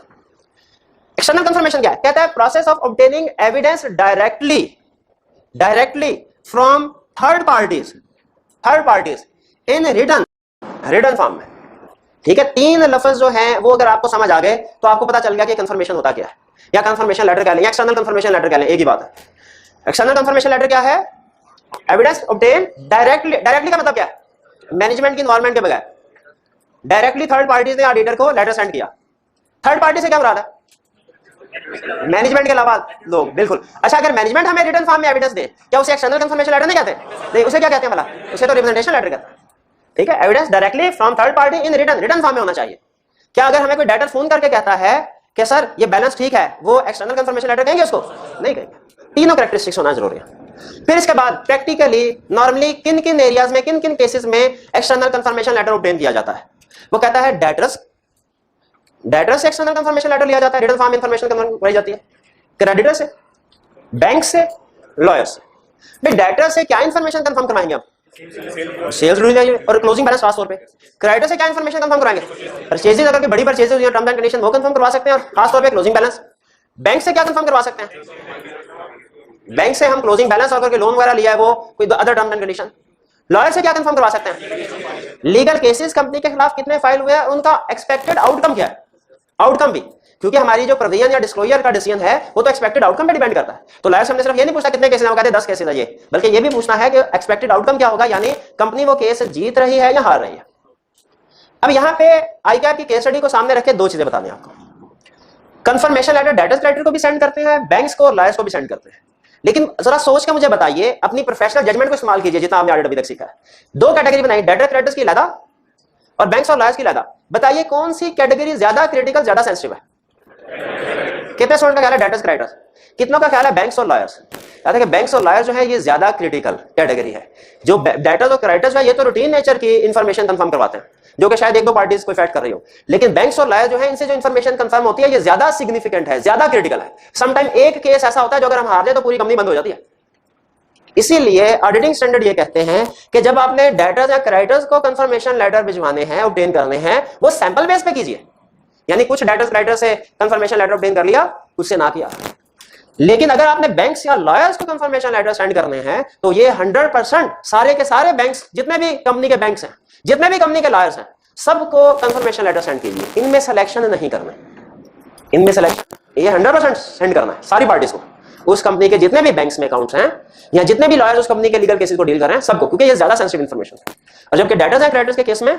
एक्सटर्नल कंफर्मेशन क्या है? कहता है process of obtaining evidence directly from third parties in written form में, ठीक है। 3 लफ्ज जो हैं वो अगर आपको समझ आ गए तो आपको पता चल गया कि कंफर्मेशन होता क्या है, या कंफर्मेशन लेटर कह लें या एक्सटर्नल कंफर्मेशन लेटर कह लें, एक ही बात है। एक्सटर्नल कंफर्मेशन लेटर क्या है? एविडेंस ऑब्टेन डायरेक्टली का मतलब क्या है? मैनेजमेंट की इन्वॉल्वमेंट के बगैर डायरेक्टली थर्ड पार्टीज ने ऑडिटर को लेटर सेंड किया। थर्ड पार्टी से क्या मुराद है? मैनेजमेंट के अलावा लोग, बिल्कुल। अच्छा, अगर मैनेजमेंट हमें रिटन फॉर्म में एविडेंस दे, क्या उसे एक्सटर्नल कंफर्मेशन लेटर नहीं कहते? नहीं, उसे क्या कहते हैं भला? उसे तो रिप्रेजेंटेशन लेटर कहते हैं, ठीक है। Evidence directly from third party in written form में होना चाहिए। क्या अगर हमें कोई डेटर फोन करके कहता है कि सर ये बैलेंस ठीक है, वो एक्सटर्नल कंफर्मेशन लेटर कहेंगे उसको? नहीं कहेंगे। तीनों कैरेक्टरिस्टिक्स होना जरूरी है। फिर इसके बाद प्रैक्टिकली नॉर्मली किन किन एरियाज में, किन किन केसेस में एक्सटर्नल कंफर्मेशन लेटर ऑब्टेन किया जाता है? वो कहता है डेटर्स से एक्सटर्नल कंफर्मेशन लेटर लिया जाता है, रिटन फॉर्म इंफॉर्मेशन कराई जाती है। क्रेडिटर से, बैंक से, लॉयर से। भाई डेटर से क्या इंफॉर्मेशन कंफर्म करवाएंगे आप? सेल्स रिलेटेड और क्लोजिंग बैलेंस खास तौर पे। क्रेडिटर से क्या इंफॉर्मेशन कंफर्म कराएंगे? परचेजेस, अगर बड़ी परचेजेस या टर्म्स एंड कंडीशन वो कंफर्म करवा सकते हैं, और खास तौर पे क्लोजिंग बैलेंस। बैंक से क्या कंफर्म करवा सकते हैं? बैंक से हम क्लोजिंग बैलेंस और कोई लोन वगैरह लिया है वो, कोई other terms and condition. Lawyer से क्या कंफर्म करवा सकते हैं? लीगल केसेस कंपनी के खिलाफ कितने फाइल हुए हैं, उनका एक्सपेक्टेड आउटकम क्या है? आउटकम भी, क्योंकि हमारी जो प्रोविजन या डिस्क्लोजर का डिसीजन है वो तो एक्सपेक्टेड आउटकम पे डिपेंड करता है। तो लॉयर से हमने सिर्फ ये नहीं पूछा कितने केसेस हैं, वो कहते 10 केसेस है ये, बल्कि ये भी पूछना है कि एक्सपेक्टेड आउटकम क्या होगा, यानी कंपनी वो केस जीत रही है या हार रही है। अब यहाँ पे ICAP की केस स्टडी को सामने रखे दो चीजें बतानी है आपको। कंफर्मेशन लेटर डेटर्स क्रेडिटर को भी सेंड करते हैं, बैंक्स को और लॉयर्स को भी सेंड करते हैं। लेकिन जरा सोच के मुझे बताइए, अपनी प्रोफेशनल जजमेंट को इस्तेमाल कीजिए जितना आपने ऑडिट अभी तक सीखा है। दो कैटेगरी बनाई, डेटर्स क्रेडिटर्स की अलग और बैंक्स और लॉयर्स की अलग। बताइए कौन सी कैटेगरी ज्यादा क्रिटिकल, ज्यादा सेंसिटिव है? कितने स्टूडेंट का ख्याल है डेटर्स क्रेडिटर्स? कितनों का ख्याल है बैंक्स और लॉयर्स? याद है कि बैंक्स और लॉयर्स जो है ये ज्यादा क्रिटिकल कैटेगरी है। जो डेटर्स और क्रेडिटर्स है ये तो रूटीन नेचर की इंफॉर्मेशन कंफर्म करवाते हैं, जो कि शायद एक दो पार्टीज को इफेक्ट कर रही हो। लेकिन बैंक्स और लॉयर जो है इनसे जो इंफॉर्मेशन कंफर्म होती है ये ज्यादा सिग्निफिकेंट है, ज्यादा क्रिटिकल है। समटाइम एक केस ऐसा होता है जो अगर हम हार जाए तो पूरी कंपनी बंद हो जाती है। इसीलिए ऑडिटिंग स्टैंडर्ड ये कहते हैं कि जब आपने डेटर्स या क्रेडिटर्स को कंफर्मेशन लेटर भिजवाने हैं, ऑब्टेन करने हैं, वो सैंपल बेस पे कीजिए। यानी कुछ डेटर्स क्रेडिटर्स से कंफर्मेशन लेटर ऑब्टेन कर लिया, उससे ना किया। लेकिन अगर आपने बैंक्स या लॉयर्स को कंफर्मेशन लेटर सेंड करने हैं तो ये 100% सारे के सारे बैंक्स, जितने भी कंपनी के बैंक्स हैं, जितने भी कंपनी के लॉयर्स हैं, सबको कंफर्मेशन लेटर सेंड कीजिए। इनमें सिलेक्शन नहीं करना, इनमें सिलेक्शन ये 100% सेंड करना है सारी पार्टीज को। उस कंपनी के जितने भी बैंक्स में अकाउंट्स हैं या जितने भी लॉयर्स उस कंपनी के लीगल केसेस को डील कर रहे हैं, सबको, क्योंकि ये ज्यादा सेंसिटिव इंफॉर्मेशन है। और जबकि डेटर्स एंड क्रेडिटर्स के केस में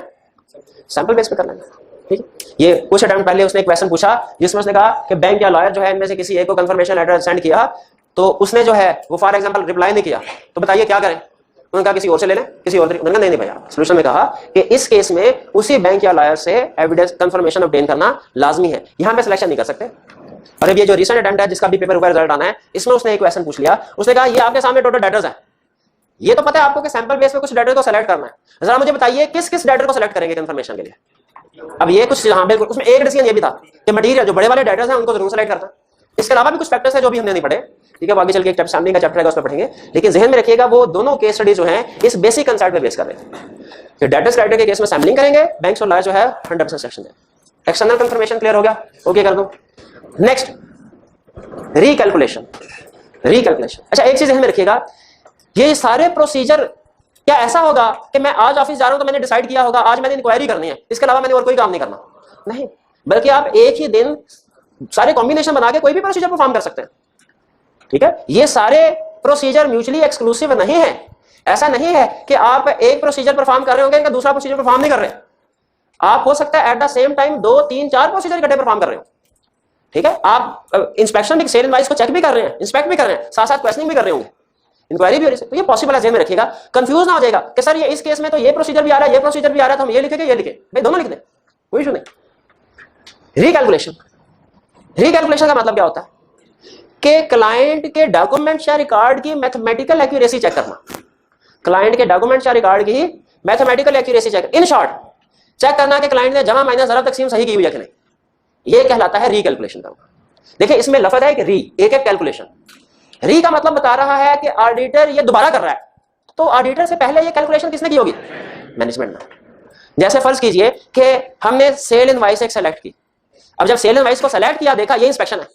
सैंपल बेस पे कर लेंगे। ठीक है, ये कुछ अटेम्प्ट पहले उसने एक क्वेश्चन पूछा जिसमें उसने कहा कि बैंक या लॉयर जो है इनमें से किसी एक को कंफर्मेशन लेटर सेंड किया, तो उसने जो है वो फॉर एग्जांपल रिप्लाई नहीं किया, तो बताइए क्या करें? उन्होंने कहा किसी और से ले लें, किसी और तरीके। नहीं भैया, सोल्यूशन में कहा कि इस केस में उसी बैंक या लॉयर से एविडेंस कंफर्मेशन ऑब्टेन करना लाजमी है, यहां पे सिलेक्शन नहीं कर सकते। और अब ये जो रिसेंट अटेम्प्ट है जिसका भी पेपर हुआ रिजल्ट आना है, इसमें उसने एक क्वेश्चन पूछ लिया। उसने कहा ये आपके सामने टोटल डेटर्स है, ये तो पता है आपको कि सैंपल बेस पे कुछ डेटर को सेलेक्ट करना है, जरा मुझे बताइए किस किस डेटर को सेलेक्ट करेंगे कंफर्मेशन के लिए? अब ये कुछ, हाँ बिल्कुल, उसमें एक डिसीजन ये भी था कि मटेरियल जो बड़े वाले डेटर्स हैं उनको जरूर सेलेक्ट करना है। इसके अलावा भी कुछ फैक्टर्स हैं जो भी हमने नहीं पढ़े, ठीक है, वो आगे चल के एक सामने का चैप्टर है उसमें पढ़ेंगे। लेकिन जहन में रखिएगा वो दोनों केस स्टडी जो हैं इस बेसिक कंसेप्ट पे बेस कर रहे हैं कि डेटर्स क्रेडिटर के केस में सैम्पलिंग करेंगे, बैंक्स और लॉयर जो है 100% सेक्शन है। एक्सटर्नल कंफर्मेशन क्लियर हो गया? ओके कर दूं। Next, recalculation. रिकैलकुलेशन, अच्छा एक चीज ध्यान में रखिएगा, ये सारे प्रोसीजर क्या ऐसा होगा कि मैं आज ऑफिस जा रहा हूं तो मैंने डिसाइड किया होगा आज मैंने इंक्वायरी करनी है, इसके अलावा मैंने और कोई काम नहीं करना? नहीं, बल्कि आप एक ही दिन सारे कॉम्बिनेशन बना के कोई भी प्रोसीजर परफॉर्म कर सकते हैं। ठीक है, ये सारे प्रोसीजर म्यूचुअली एक्सक्लूसिव नहीं है। ऐसा नहीं है कि आप एक प्रोसीजर परफॉर्म कर रहे होंगे कि दूसरा प्रोसीजर परफॉर्म नहीं कर रहे। आप हो सकता है at the same time 2 3 4 procedure इकट्ठे परफॉर्म कर रहे हो। ठीक है, आप इंस्पेक्शन भी, सेल इनवॉइस को चेक भी कर रहे हैं, इंस्पेक्ट भी कर रहे हैं, साथ साथ क्वेश्चनिंग भी कर रहे होंगे, इंक्वायरी भी हो रही है। तो ये पॉसिबल है, ध्यान में रखिएगा, कंफ्यूज ना हो जाएगा कि सर ये इस केस में तो ये प्रोसीजर भी आ रहा है, ये प्रोसीजर भी आ रहा है, तो हम ये लिखेंगे, ये लिखे, भाई दोनों लिख दें, कोई इशू नहीं। रिकैलकुलेशन, रिकैलकुलेशन का मतलब क्या होता है कि क्लाइंट के डॉक्यूमेंट या रिकॉर्ड की मैथमेटिकल एक्यूरेसी चेक करना। क्लाइंट के डॉक्यूमेंट या रिकॉर्ड की mathematical accuracy check, in short check करना कि क्लाइंट ने जमा माइनस ज़रब तकसीम सही की हुई है कि नहीं, ये कहलाता है रिकैलकुलेशन का। देखिए इसमें लफ्ज है कि री, एक एक कैलकुलेशन। री का मतलब बता रहा है कि ऑडिटर ये दोबारा कर रहा है, तो ऑडिटर से पहले ये कैलकुलेशन किसने की होगी? मैनेजमेंट ने। जैसे फर्ज कीजिए कि हमने सेल इनवॉइस एक सेलेक्ट की, अब जब सेल इनवॉइस को सेलेक्ट किया, देखा ये इंस्पेक्शन है,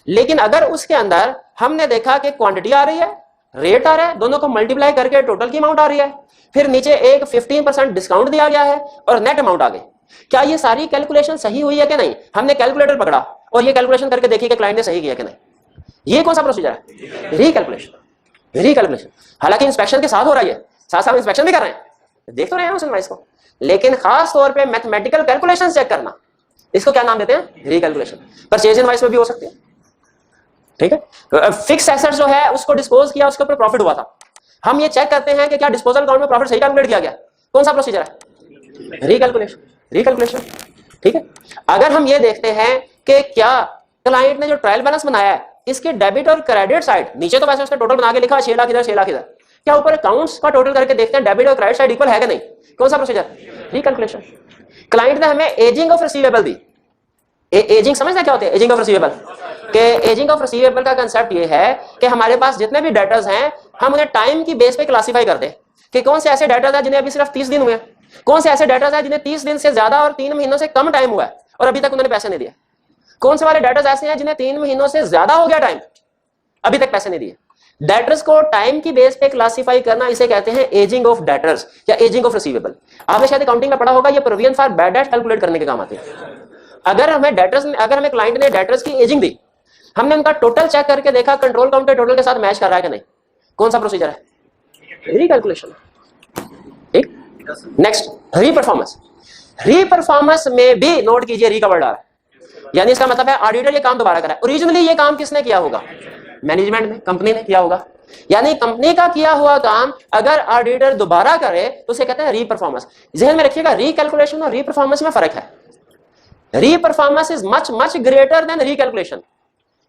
लेकिन अगर उसके अंदर हमने देखा कि क्वांटिटी आ रही है, रेट आ रहा है, दोनों को मल्टीप्लाई करके टोटल की अमाउंट आ रही है, फिर नीचे एक 15% डिस्काउंट दिया गया है और नेट अमाउंट आ गई, क्या ये सारी कैलकुलेशन सही हुई है कि नहीं? हमने कैलकुलेटर पकड़ा और ये कैलकुलेशन करके देखी कि क्लाइंट ने सही किया कि नहीं। ये कौन सा प्रोसीजर है? रिकैलकुलेशन। रिकैलकुलेशन हालांकि इंस्पेक्शन के साथ हो रहा है, साथ साथ इंस्पेक्शन भी कर रहे हैं, देख तो रहे हैं उस इनवॉइस को, लेकिन खास तौर पे मैथमेटिकल कैलकुलेशन चेक करना, इसको क्या नाम देते हैं? रिकैलकुलेशन। परचेज इनवॉइस में भी हो सकती है। ठीक है, फिक्स एसेट जो है उसको डिस्पोज किया, उसके ऊपर प्रॉफिट हुआ था, हम ये चेक करते हैं कि क्या डिस्पोजल अकाउंट में प्रॉफिट सही कैलकुलेट किया गया, कौन सा प्रोसीजर है? रिकैलकुलेशन। रिकैलकुलेशन, ठीक है। अगर हम ये देखते हैं कि क्या क्लाइंट ने जो ट्रायल बैलेंस बनाया है इसके डेबिट और क्रेडिट साइड, नीचे तो वैसे उसने टोटल बना के लिखा 6 लाख इधर 6 लाख इधर, क्या ऊपर अकाउंट्स का टोटल करके देखते हैं डेबिट और क्रेडिट साइड इक्वल है कि नहीं, कौन सा प्रोसीजर? रिकैलकुलेशन। क्लाइंट ने हमें ageing of receivable the, ageing समझना क्या होता है? एजिंग ऑफ रिसीवेबल के एजिंग ऑफ रिसीवेबल का कंसेप्ट ये है कि हमारे पास जितने भी डेटर्स हैं हम उन्हें टाइम की बेस पे क्लासिफाई करते हैं कि कौन से ऐसे डेटर्स हैं जिन्हें अभी सिर्फ 30 दिन हुए हैं, कौन से ऐसे डेटर्स हैं जिन्हें 30 दिन से ज्यादा और 3 महीनों से कम टाइम हुआ है और अभी तक उन्होंने पैसे नहीं दिए, कौन से वाले डेटर्स ऐसे हैं जिन्हें 3 महीनों से ज्यादा हो गया टाइम, अभी तक पैसे नहीं दिए। डेटर्स को टाइम की बेस पे क्लासिफाई करना, इसे कहते हैं एजिंग ऑफ डेटर्स या एजिंग ऑफ रिसीवेबल। आपने शायद अकाउंटिंग में पढ़ा होगा, ये provision for bad debt calculate करने के काम आते हैं। अगर हमें क्लाइंट ने डेटर्स की एजिंग दी, हमने उनका टोटल चेक करके देखा कंट्रोल काउंटर टोटल के साथ मैच कर रहा है कि नहीं, कौन सा प्रोसीजर है? रिकैलकुलेशन। ठीक, नेक्स्ट री परफॉर्मेंस। री परफॉर्मेंस में भी नोट कीजिए री का वर्ड आ रहा है, यानी इसका मतलब है ऑडिटर ये काम दोबारा करा है। ओरिजिनली ये काम किसने किया होगा? मैनेजमेंट ने, कंपनी ने किया होगा। यानी कंपनी का किया हुआ काम अगर ऑडिटर दोबारा करे तो उसे कहते हैं री परफॉर्मेंस। ध्यान में रखिएगा, रीकैलकुलेशन और री परफॉर्मेंस में फर्क है। Reperformance is much much greater than recalculation.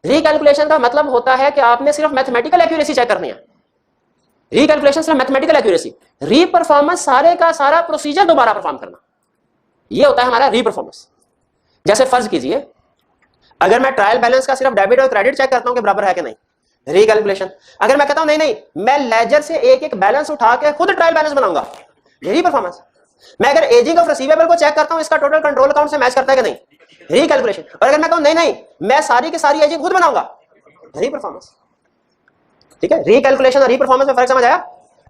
Recalculation का मतलब होता है कि आपने सिर्फ मैथमेटिकल एक्यूरेसी चेक करनी है, रीकैलकुलेशन सिर्फ मैथमेटिकल एक्यूरेसी। री परफॉर्मेंस सारे का सारा प्रोसीजर दोबारा परफॉर्म करना, ये होता है हमारा री परफॉर्मेंस। जैसे फर्ज कीजिए अगर मैं ट्रायल बैलेंस का सिर्फ डेबिट और क्रेडिट चेक करता हूं कि बराबर है कि नहीं, रीकैलकुलेशन। अगर मैं कहता हूं नहीं मैं लेजर से एक एक बैलेंस उठा के खुद ट्रायल बैलेंस बनाऊंगा, री परफॉर्मेंस। मैं अगर एजिंग ऑफ रिसीवेबल को चेक करता हूं इसका टोटल कंट्रोल अकाउंट से मैच करता है कि नहीं, रीकैलकुलेशन। और अगर मैं कहूं नहीं मैं सारी की सारी एजिंग खुद बनाऊंगा, री परफॉर्मेंस। ठीक है, रीकैलकुलेशन और री परफॉर्मेंस में फर्क समझ आया?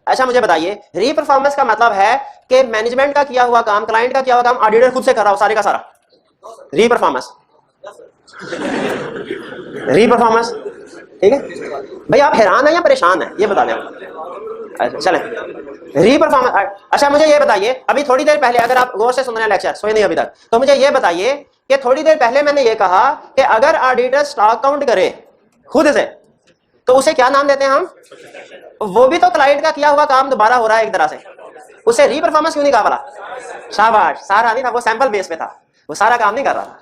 अच्छा मुझे बताइए, री परफॉर्मेंस का मतलब है कि मैनेजमेंट का किया हुआ काम, क्लाइंट का किया हुआ काम ऑडिटर खुद से कर रहा हो सारे का सारा, री परफॉर्मेंस। री परफॉर्मेंस, ठीक है भाई। आप हैरान है या परेशान है ये बता दें। अच्छा चले, री परफॉर्मेंस। अच्छा मुझे ये बताइए, अभी थोड़ी देर पहले अगर आप गौर से सुन रहे हैं लेक्चर, सोए नहीं अभी तक, तो मुझे ये बताइए कि थोड़ी देर पहले मैंने ये कहा कि अगर ऑडिटर स्टॉक काउंट करे खुद से तो उसे क्या नाम देते हैं हम? वो भी तो क्लाइंट का किया हुआ काम दोबारा हो रहा है एक तरह से, उसे री परफॉर्मेंस क्यों नहीं कहा? वाला शाबाश, सारा नहीं था, वो सैंपल बेस पे था, वो सारा काम नहीं कर रहा था।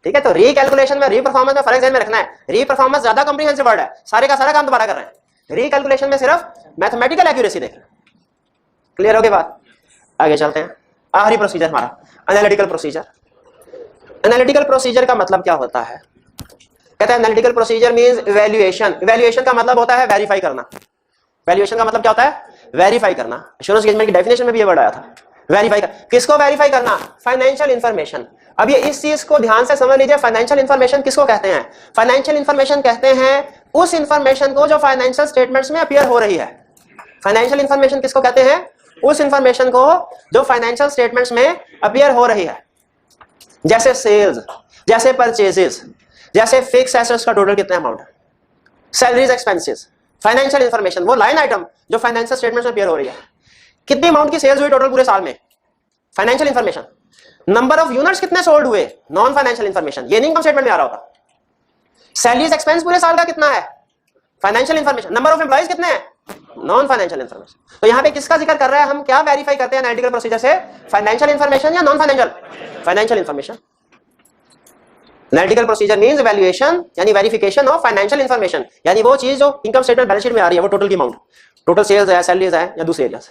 ठीक है, तो रीकैलकुलेशन में री परफॉर्मेंस में फर्क ध्यान में रखना है। री परफॉर्मेंस ज्यादा कॉम्प्रिहेंसिव वर्ड है, सारे का सारा काम दोबारा कर रहे हैं। रीकैलकुलेशन में सिर्फ मैथमेटिकल एक्यूरेसी देख रहे हैं। क्लियर हो गई बात? आगे चलते हैं। आखिरी प्रोसीजर हमारा एनालिटिकल प्रोसीजर। एनालिटिकल प्रोसीजर का मतलब क्या होता है? कहते हैं analytical procedure means evaluation. Evaluation का मतलब होता है वेरीफाई करना। वैल्यूएशन का मतलब क्या होता है? वेरीफाई करना। एश्योरेंस गेजमेंट की डेफिनेशन में भी ये वर्ड आया था, वेरीफाई कर। किसको वेरीफाई करना? Financial information. अब ये इस चीज को ध्यान से समझ लीजिए, फाइनेंशियल इंफॉर्मेशन किसको कहते हैं? फाइनेंशियल इंफॉर्मेशन कहते हैं उस इंफॉर्मेशन को जो फाइनेंशियल स्टेटमेंट्स में अपीयर हो रही है। फाइनेंशियल इंफॉर्मेशन किसको कहते हैं? उस इंफॉर्मेशन को जो फाइनेंशियल स्टेटमेंट्स में अपीयर हो रही है, जैसे सेल्स, जैसे परचेजेस, जैसे फिक्स एसेट्स का टोटल कितना अमाउंट है, सैलरीज एक्सपेंसेस। फाइनेंशियल इंफॉर्मेशन वो लाइन आइटम जो फाइनेंशियल स्टेटमेंट में अपीयर हो रही है। कितनी अमाउंट की सेल्स हुई टोटल पूरे साल में, financial information. Number of units कितने सोल्ड हुए, नॉन फाइनेंशियल इंफॉर्मेशन, ये इनकम स्टेटमेंट में आ रहा होता। सैलरीज एक्सपेंस पूरे साल का कितना है, financial information. Number of employees कितने हैं, नॉन फाइनेंशियल इंफॉर्मेशन। तो यहाँ पे किसका जिक्र कर रहा है? हम क्या वेरीफाई करते हैं एनालिटिकल प्रोसीजर से? फाइनेंशियल इंफॉर्मेशन या non financial? Financial information. Analytical procedure means valuation यानी वेरिफिकेशन ऑफ फाइनेंशियल इंफॉर्मेशन, यानी वो चीज जो इनकम स्टेटमेंट बैलेंस शीट में आ रही है, वो टोटल की अमाउंट, टोटल सेल्स है, सैलरीज है या दूसरे एरियाज।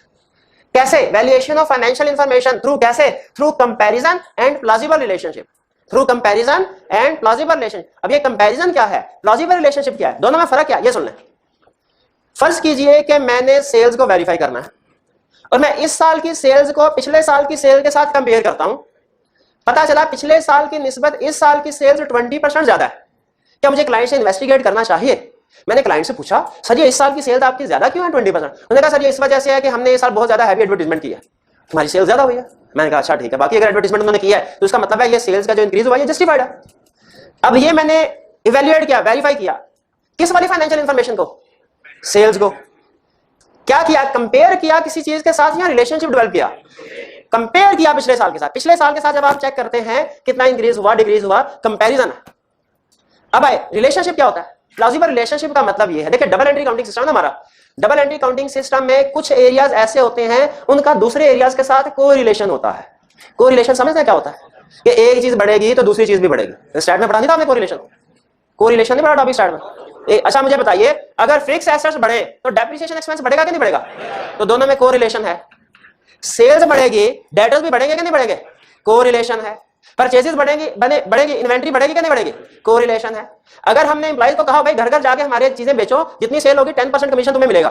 कैसे? Valuation of financial information through कैसे? Through comparison and plausible relationship. Through comparison and plausible relationship. अब ये कंपैरिजन क्या है, प्लॉजिबल रिलेशनशिप क्या है, दोनों में फर्क क्या है, ये सुन लें। फर्ज कीजिए कि मैंने सेल्स को वेरीफाई करना है और मैं इस साल की सेल्स को पिछले साल की सेल के साथ कंपेयर करता हूं। पता चला पिछले साल की निस्बत इस साल की सेल्स 20% ज्यादा है। क्या मुझे क्लाइंट से इन्वेस्टिगेट करना चाहिए? मैंने क्लाइंट से पूछा, सर ये इस साल की सेल्स आपकी ज्यादा क्यों है 20%? उन्होंने कहा सर ये इस वजह से है कि हमने इस साल बहुत ज्यादा हैवी एडवर्टाइजमेंट किया है, हमारी सेल्स ज्यादा हुई है। मैंने कहा अच्छा ठीक है, बाकी अगर एडवर्टाइजमेंट उन्होंने किया है तो इसका मतलब है ये सेल्स का जो इंक्रीज हुआ है जस्टिफाइड है। अब ये मैंने इवेल्युएट किया, वेरीफाई किया, किस वाली फाइनेंशियल इंफॉर्मेशन को? सेल्स को। क्या किया? कंपेयर किया किसी चीज के साथ या रिलेशनशिप डेवलप किया? कंपेयर किया पिछले साल के साथ। पिछले साल के साथ जब आप चेक करते हैं कितना इंक्रीज हुआ, डिक्रीज हुआ, कंपैरिजन है। अब आए रिलेशनशिप क्या होता है? प्लॉजिबल रिलेशनशिप का मतलब ये है, देखिए डबल एंट्री काउंटिंग सिस्टम है हमारा। डबल एंट्री काउंटिंग सिस्टम में कुछ एरियाज ऐसे होते हैं उनका दूसरे एरियाज के साथ कोरिलेशन होता है। कोरिलेशन समझते हैं क्या होता है? कि एक चीज बढ़ेगी तो दूसरी चीज भी बढ़ेगी। स्टार्ट में पढ़ा नहीं था आपने कोरिलेशन? कोरिलेशन नहीं पढ़ा टॉपिक स्टार्ट में? अच्छा मुझे बताइए, अगर फिक्स एसेट्स बढ़े तो डेप्रिसिएशन एक्सपेंस बढ़ेगा कि नहीं बढ़ेगा? तो दोनों में कोरिलेशन है। सेल्स बढ़ेगी, डेटर्स भी बढ़ेंगे कि नहीं बढ़ेंगे? कोरिलेशन है। परचेजेस बढ़ेंगी, बढ़ेगी, इन्वेंट्री बढ़ेगी कि नहीं बढ़ेगी? कोरिलेशन है। अगर हमने एम्प्लॉइज को कहा भाई घर घर जाके हमारे चीजें बेचो, जितनी सेल होगी 10% कमीशन तुम्हें मिलेगा,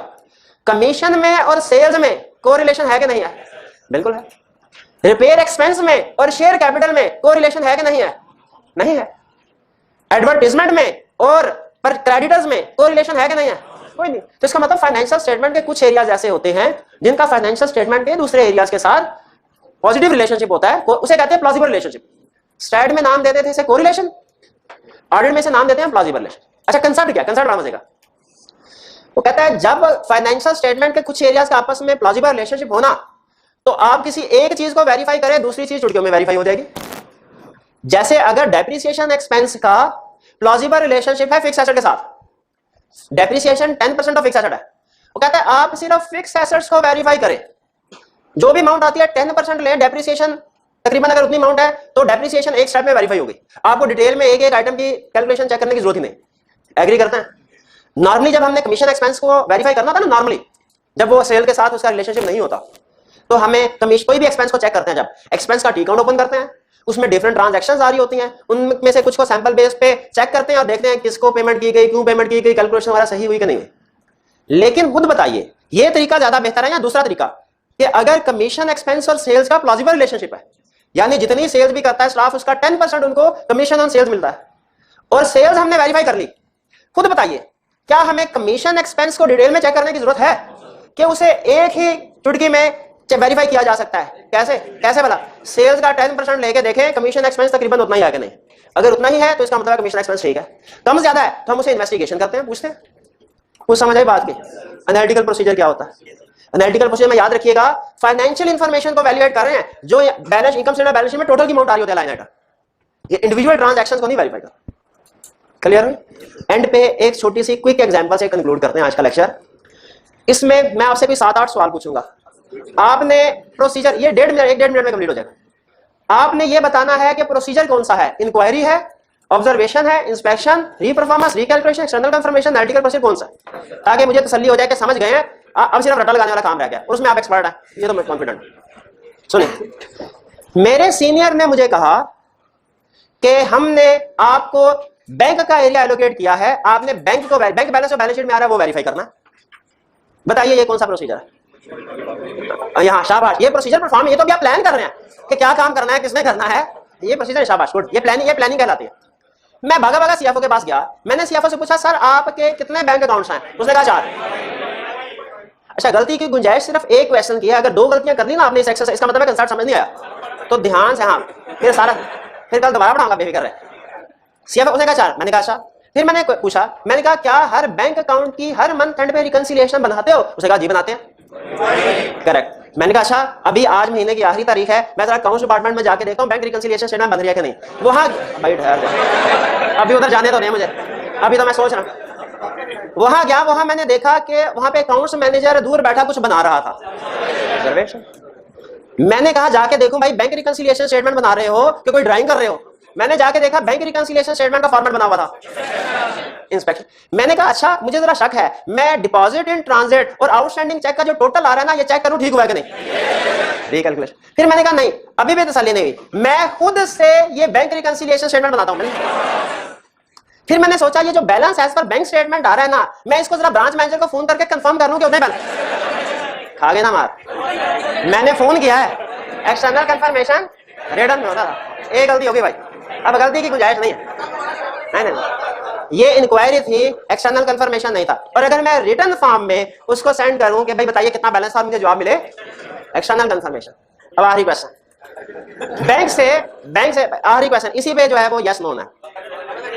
कमीशन में और सेल्स में कोरिलेशन है कि नहीं है? बिल्कुल है। रिपेयर एक्सपेंस में और शेयर कैपिटल में कोरिलेशन है कि नहीं है? नहीं है। एडवर्टाइजमेंट में और पर क्रेडिटर्स में कोरिलेशन है कि नहीं है? कोई नहीं। तो इसका मतलब फाइनेंशियल स्टेटमेंट के कुछ एरियाज ऐसे होते हैं जिनका फाइनेंशियल स्टेटमेंट के दूसरे एरियाज के साथ पॉजिटिव रिलेशनशिप होता है, उसे कहते हैं प्लॉजिबल रिलेशनशिप। स्टैट में नाम देते थे इसे कोरिलेशन, ऑडिट में से नाम देते हैं प्लॉजिबल रिलेशन। अच्छा कंसेप्ट क्या? कंसेप्ट बड़ा मजे का। वो कहता है जब फाइनेंशियल स्टेटमेंट के कुछ एरियाज का आपस में प्लॉजिबल रिलेशनशिप होना तो आप किसी एक चीज को वेरीफाई करें, दूसरी चीज चुटकियों में वेरीफाई हो जाएगी। जैसे अगर डेप्रिसिएशन एक्सपेंस का प्लॉजिबल रिलेशनशिप है फिक्स एसेट के साथ, डेप्रिसिएशन 10% ऑफ फिक्स एसेट है, वो कहता है आप सिर्फ फिक्स एसेट्स को वेरीफाई करें, जो भी अमाउंट आती है 10% ले, डेप्रिसिएशन तकरीबन अगर उतनी अमाउंट है तो डेप्रिसिएशन एक स्टेप में वेरीफाई होगी। आपको डिटेल में एक एक आइटम की कैलकुलेशन चेक करने की जरूरत ही नहीं। एग्री करते हैं? नॉर्मली जब हमने कमीशन एक्सपेंस को वेरीफाई करना था ना, नॉर्मली जब वो सेल के साथ उसका रिलेशनशिप नहीं होता, तो हमें कमीशन कोई भी एक्सपेंस को चेक करते हैं। जब एक्सपेंस का टी अकाउंट ओपन करते हैं, उसमें डिफरेंट ट्रांजैक्शंस आ रही होती हैं, उनमें से कुछ को सैंपल बेस पे चेक करते हैं और देखते हैं किसको पेमेंट की गई, क्यों पेमेंट की गई, कैलकुलेशन वगैरह सही हुई कि नहीं हुई। लेकिन खुद बताइए ये तरीका ज्यादा बेहतर है या दूसरा तरीका, कि अगर कमीशन एक्सपेंस और सेल्स का प्लॉजिबल रिलेशनशिप है, यानी जितनी सेल्स भी करता है स्टाफ उसका 10% उनको कमीशन ऑन सेल्स मिलता है, और सेल्स हमने वेरीफाई कर ली, खुद बताइए क्या हमें कमीशन एक्सपेंस को डिटेल में चेक करने की जरूरत है कि उसे एक ही चुटकी में वेरीफाई किया जा सकता है? कैसे कैसे भला? सेल्स का 10% लेके देखें कमीशन एक्सपेंस तकरीबन उतना ही है कि नहीं, अगर उतना ही है तो इसका मतलब कमीशन एक्सपेंस ठीक है, कम ज्यादा है तो हम उसे इन्वेस्टिगेशन करते हैं, पूछते हैं। कुछ समझ आई बात की? एनालिटिकल प्रोसीजर क्या होता है? एनालिटिकल प्रोसीजर में याद रखिएगा, फाइनेंशियल इंफॉर्मेशन को वैल्यूएट कर रहे हैं, जो balance income statement balance sheet में टोटल की अमाउंट आ रही होती है लाइन आइटम, ये इंडिविजुअल ट्रांजैक्शंस को नहीं वेरीफाई कर। क्लियर है? एंड पे एक छोटी सी क्विक एग्जांपल से कंक्लूड करते हैं आज का लेक्चर। इसमें मैं आपसे कोई 7-8 सवाल पूछूंगा, आपने प्रोसीजर, ये 1.5 मिनट में कंप्लीट हो जाएगा। आपने ये बताना है कि प्रोसीजर कौन सा है, इंक्वायरी है, ऑब्जर्वेशन है, inspection, reperformance, recalculation, external confirmation, analytical procedure कौन सा है, ताकि मुझे तसल्ली हो जाए कि समझ गए हैं, अब सिर्फ रट्टा लगाने वाला काम रह गया, उसमें आप एक्सपर्ट हैं, ये तो मैं कॉन्फिडेंट। सुनिए, मेरे सीनियर ने मुझे कहा कि हमने आपको बैंक का एरिया एलोकेट किया है, आपने बैंक को बैंक बैलेंस और बैलेंस शीट में आ रहा है वो वेरीफाई करना। बताइए ये कौन सा प्रोसीजर है? यहाँ शाबाश, ये प्रोसीजर परफॉर्म, ये तो क्या प्लान कर रहे हैं कि क्या काम करना है, किसने करना है, ये प्रोसीजर, शाबाश, गुड, ये प्लानिंग कहलाती है। मैं भागा भागा सीएफओ के पास गया, मैंने सीएफओ से पूछा सर आपके कितने बैंक अकाउंट्स हैं? उसने कहा 4। अच्छा, गलती की गुंजाइश सिर्फ एक क्वेश्चन की है, अगर 2 गलतियां कर ली ना आपने इस एक्सरसाइज, इसका मतलब कंसेप्ट समझ नहीं आया, तो ध्यान से, हाँ फिर सारा, फिर कल दोबारा पढ़ाऊंगा, बेफिक्र है। सीएफओ उसने कहा 4, मैंने कहा अच्छा। फिर मैंने पूछा, मैंने कहा क्या हर बैंक अकाउंट की हर मंथ एंड पे रिकंसिलिएशन बनाते हो? उसने कहा जी बनाते हैं। करेक्ट। मैंने कहा अच्छा, अभी आज महीने की आखिरी तारीख है, मैं जरा अकाउंट्स डिपार्टमेंट में जाके देखता हूं बैंक रिकंसिलिएशन स्टेटमेंट बन रही है कि नहीं। वहां भाई ठहर, अभी उधर जाने तो नहीं मुझे, अभी तो मैं सोच रहा हूं। वहां गया, वहां मैंने देखा कि वहां पे अकाउंट्स मैनेजर दूर बैठा कुछ बना रहा था। मैंने कहा जाके देखो भाई बैंक रिकंसिलिएशन स्टेटमेंट बना रहे हो कि कोई ड्राइंग कर रहे हो? मैंने जाके देखा बैंक रिकंसिलिएशन स्टेटमेंट का फॉर्मेट बना हुआ था। इंस्पेक्शन, मैंने कहा अच्छा मुझे जरा शक है, मैं डिपॉजिट इन ट्रांजिट और आउटस्टैंडिंग चेक का जो टोटल आ रहा है ना, ये चेक करूं ठीक हुआ है कि नहीं, रिकैलकुलेशन। फिर मैंने कहा नहीं, अभी भी तसल्ली नहीं हुई, मैं खुद से ये बैंक रिकंसिलिएशन स्टेटमेंट बनाता हूं। फिर मैंने सोचा ये जो balance as per bank statement आ रहा है ना, मैं इसको जरा ब्रांच मैनेजर को फोन करके कंफर्म कर लूं कि उन्हें बैलेंस खा गए ना मार। मैंने फोन किया है, एक्सटर्नल कंफर्मेशन रिटर्न में होता था, एक गलती होगी भाई, अब गलती की गुंजाइश नहीं है, नहीं। ये इंक्वायरी थी, एक्सटर्नल कंफर्मेशन नहीं था। और अगर मैं रिटर्न फॉर्म में उसको सेंड करूं कि भाई बताइए कितना बैलेंस था, मुझे जवाब मिले एक्सटर्नल कंफर्मेशन। अब आखिरी क्वेश्चन, बैंक से आखिरी क्वेश्चन, इसी पे जो है वो यस नो है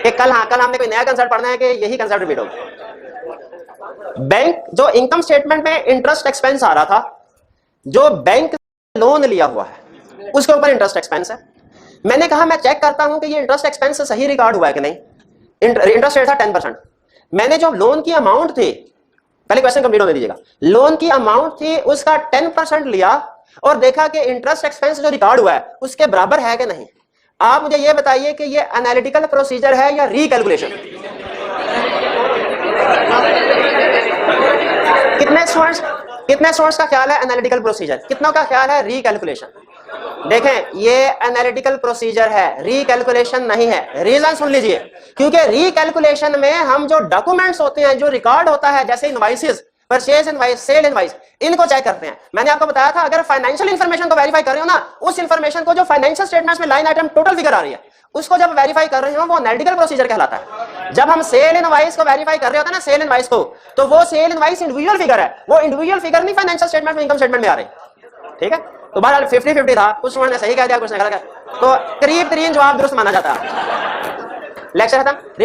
कि कल हमने कोई नया कंसेप्ट पढ़ना है कि यही कंसेप्ट रिपीट होगा। बैंक जो इनकम स्टेटमेंट में इंटरेस्ट एक्सपेंस आ रहा था, जो बैंक लोन लिया हुआ है उसके ऊपर इंटरेस्ट एक्सपेंस है। मैंने कहा मैं चेक करता हूं कि ये इंटरेस्ट एक्सपेंस सही रिकॉर्ड हुआ है कि नहीं। इंटरेस्ट रेट था 10%। मैंने जो लोन की अमाउंट थी, पहले क्वेश्चन कंप्लीट होने दीजिएगा, लोन की अमाउंट थी उसका 10% लिया और देखा कि इंटरेस्ट एक्सपेंस जो रिकॉर्ड हुआ है उसके बराबर है कि नहीं। आप मुझे ये बताइए कि ये एनालिटिकल प्रोसीजर है या रिकैलकुलेशन? कितने स्टूडेंट्स का ख्याल है एनालिटिकल प्रोसीजर, कितनों का ख्याल है रिकैलकुलेशन? देखें ये एनालिटिकल प्रोसीजर है, रिकैलकुलेशन नहीं है। रीजन सुन लीजिए, क्योंकि रिकैलकुलेशन में हम जो डॉक्यूमेंट्स होते हैं, जो रिकॉर्ड होता है, जैसे invoices, purchase invoice, sale invoice, इनको चेक करते हैं। मैंने आपको बताया था अगर फाइनेंशियल इंफॉर्मेशन को वेरीफाई कर रहे हो ना, उस इंफॉर्मेशन को जो फाइनेंशियल स्टेटमेंट्स में लाइन आइटम टोटल फिगर आ रही है उसको जब वेरीफाई कर रहे हो वो एनालिटिकल प्रोसीजर कहलाता है। जब हम सेल इनवॉइस को वेरीफाई कर रहे होते हैं ना, सेल इनवॉइस को, तो वो सेल इनवॉइस इंडिविजुअल फिगर है, वो इंडिविजुअल फिगर नहीं फाइनेंशियल स्टेटमेंट में, इनकम स्टेटमेंट में आ रही। ठीक है, तो बहरहाल 50-50 था, कुछ ने सही कह दिया, कुछ ने गलत कहा, तो करीब तरीन जवाब दुरुस्त माना जाता है। लेक्चर खत्म।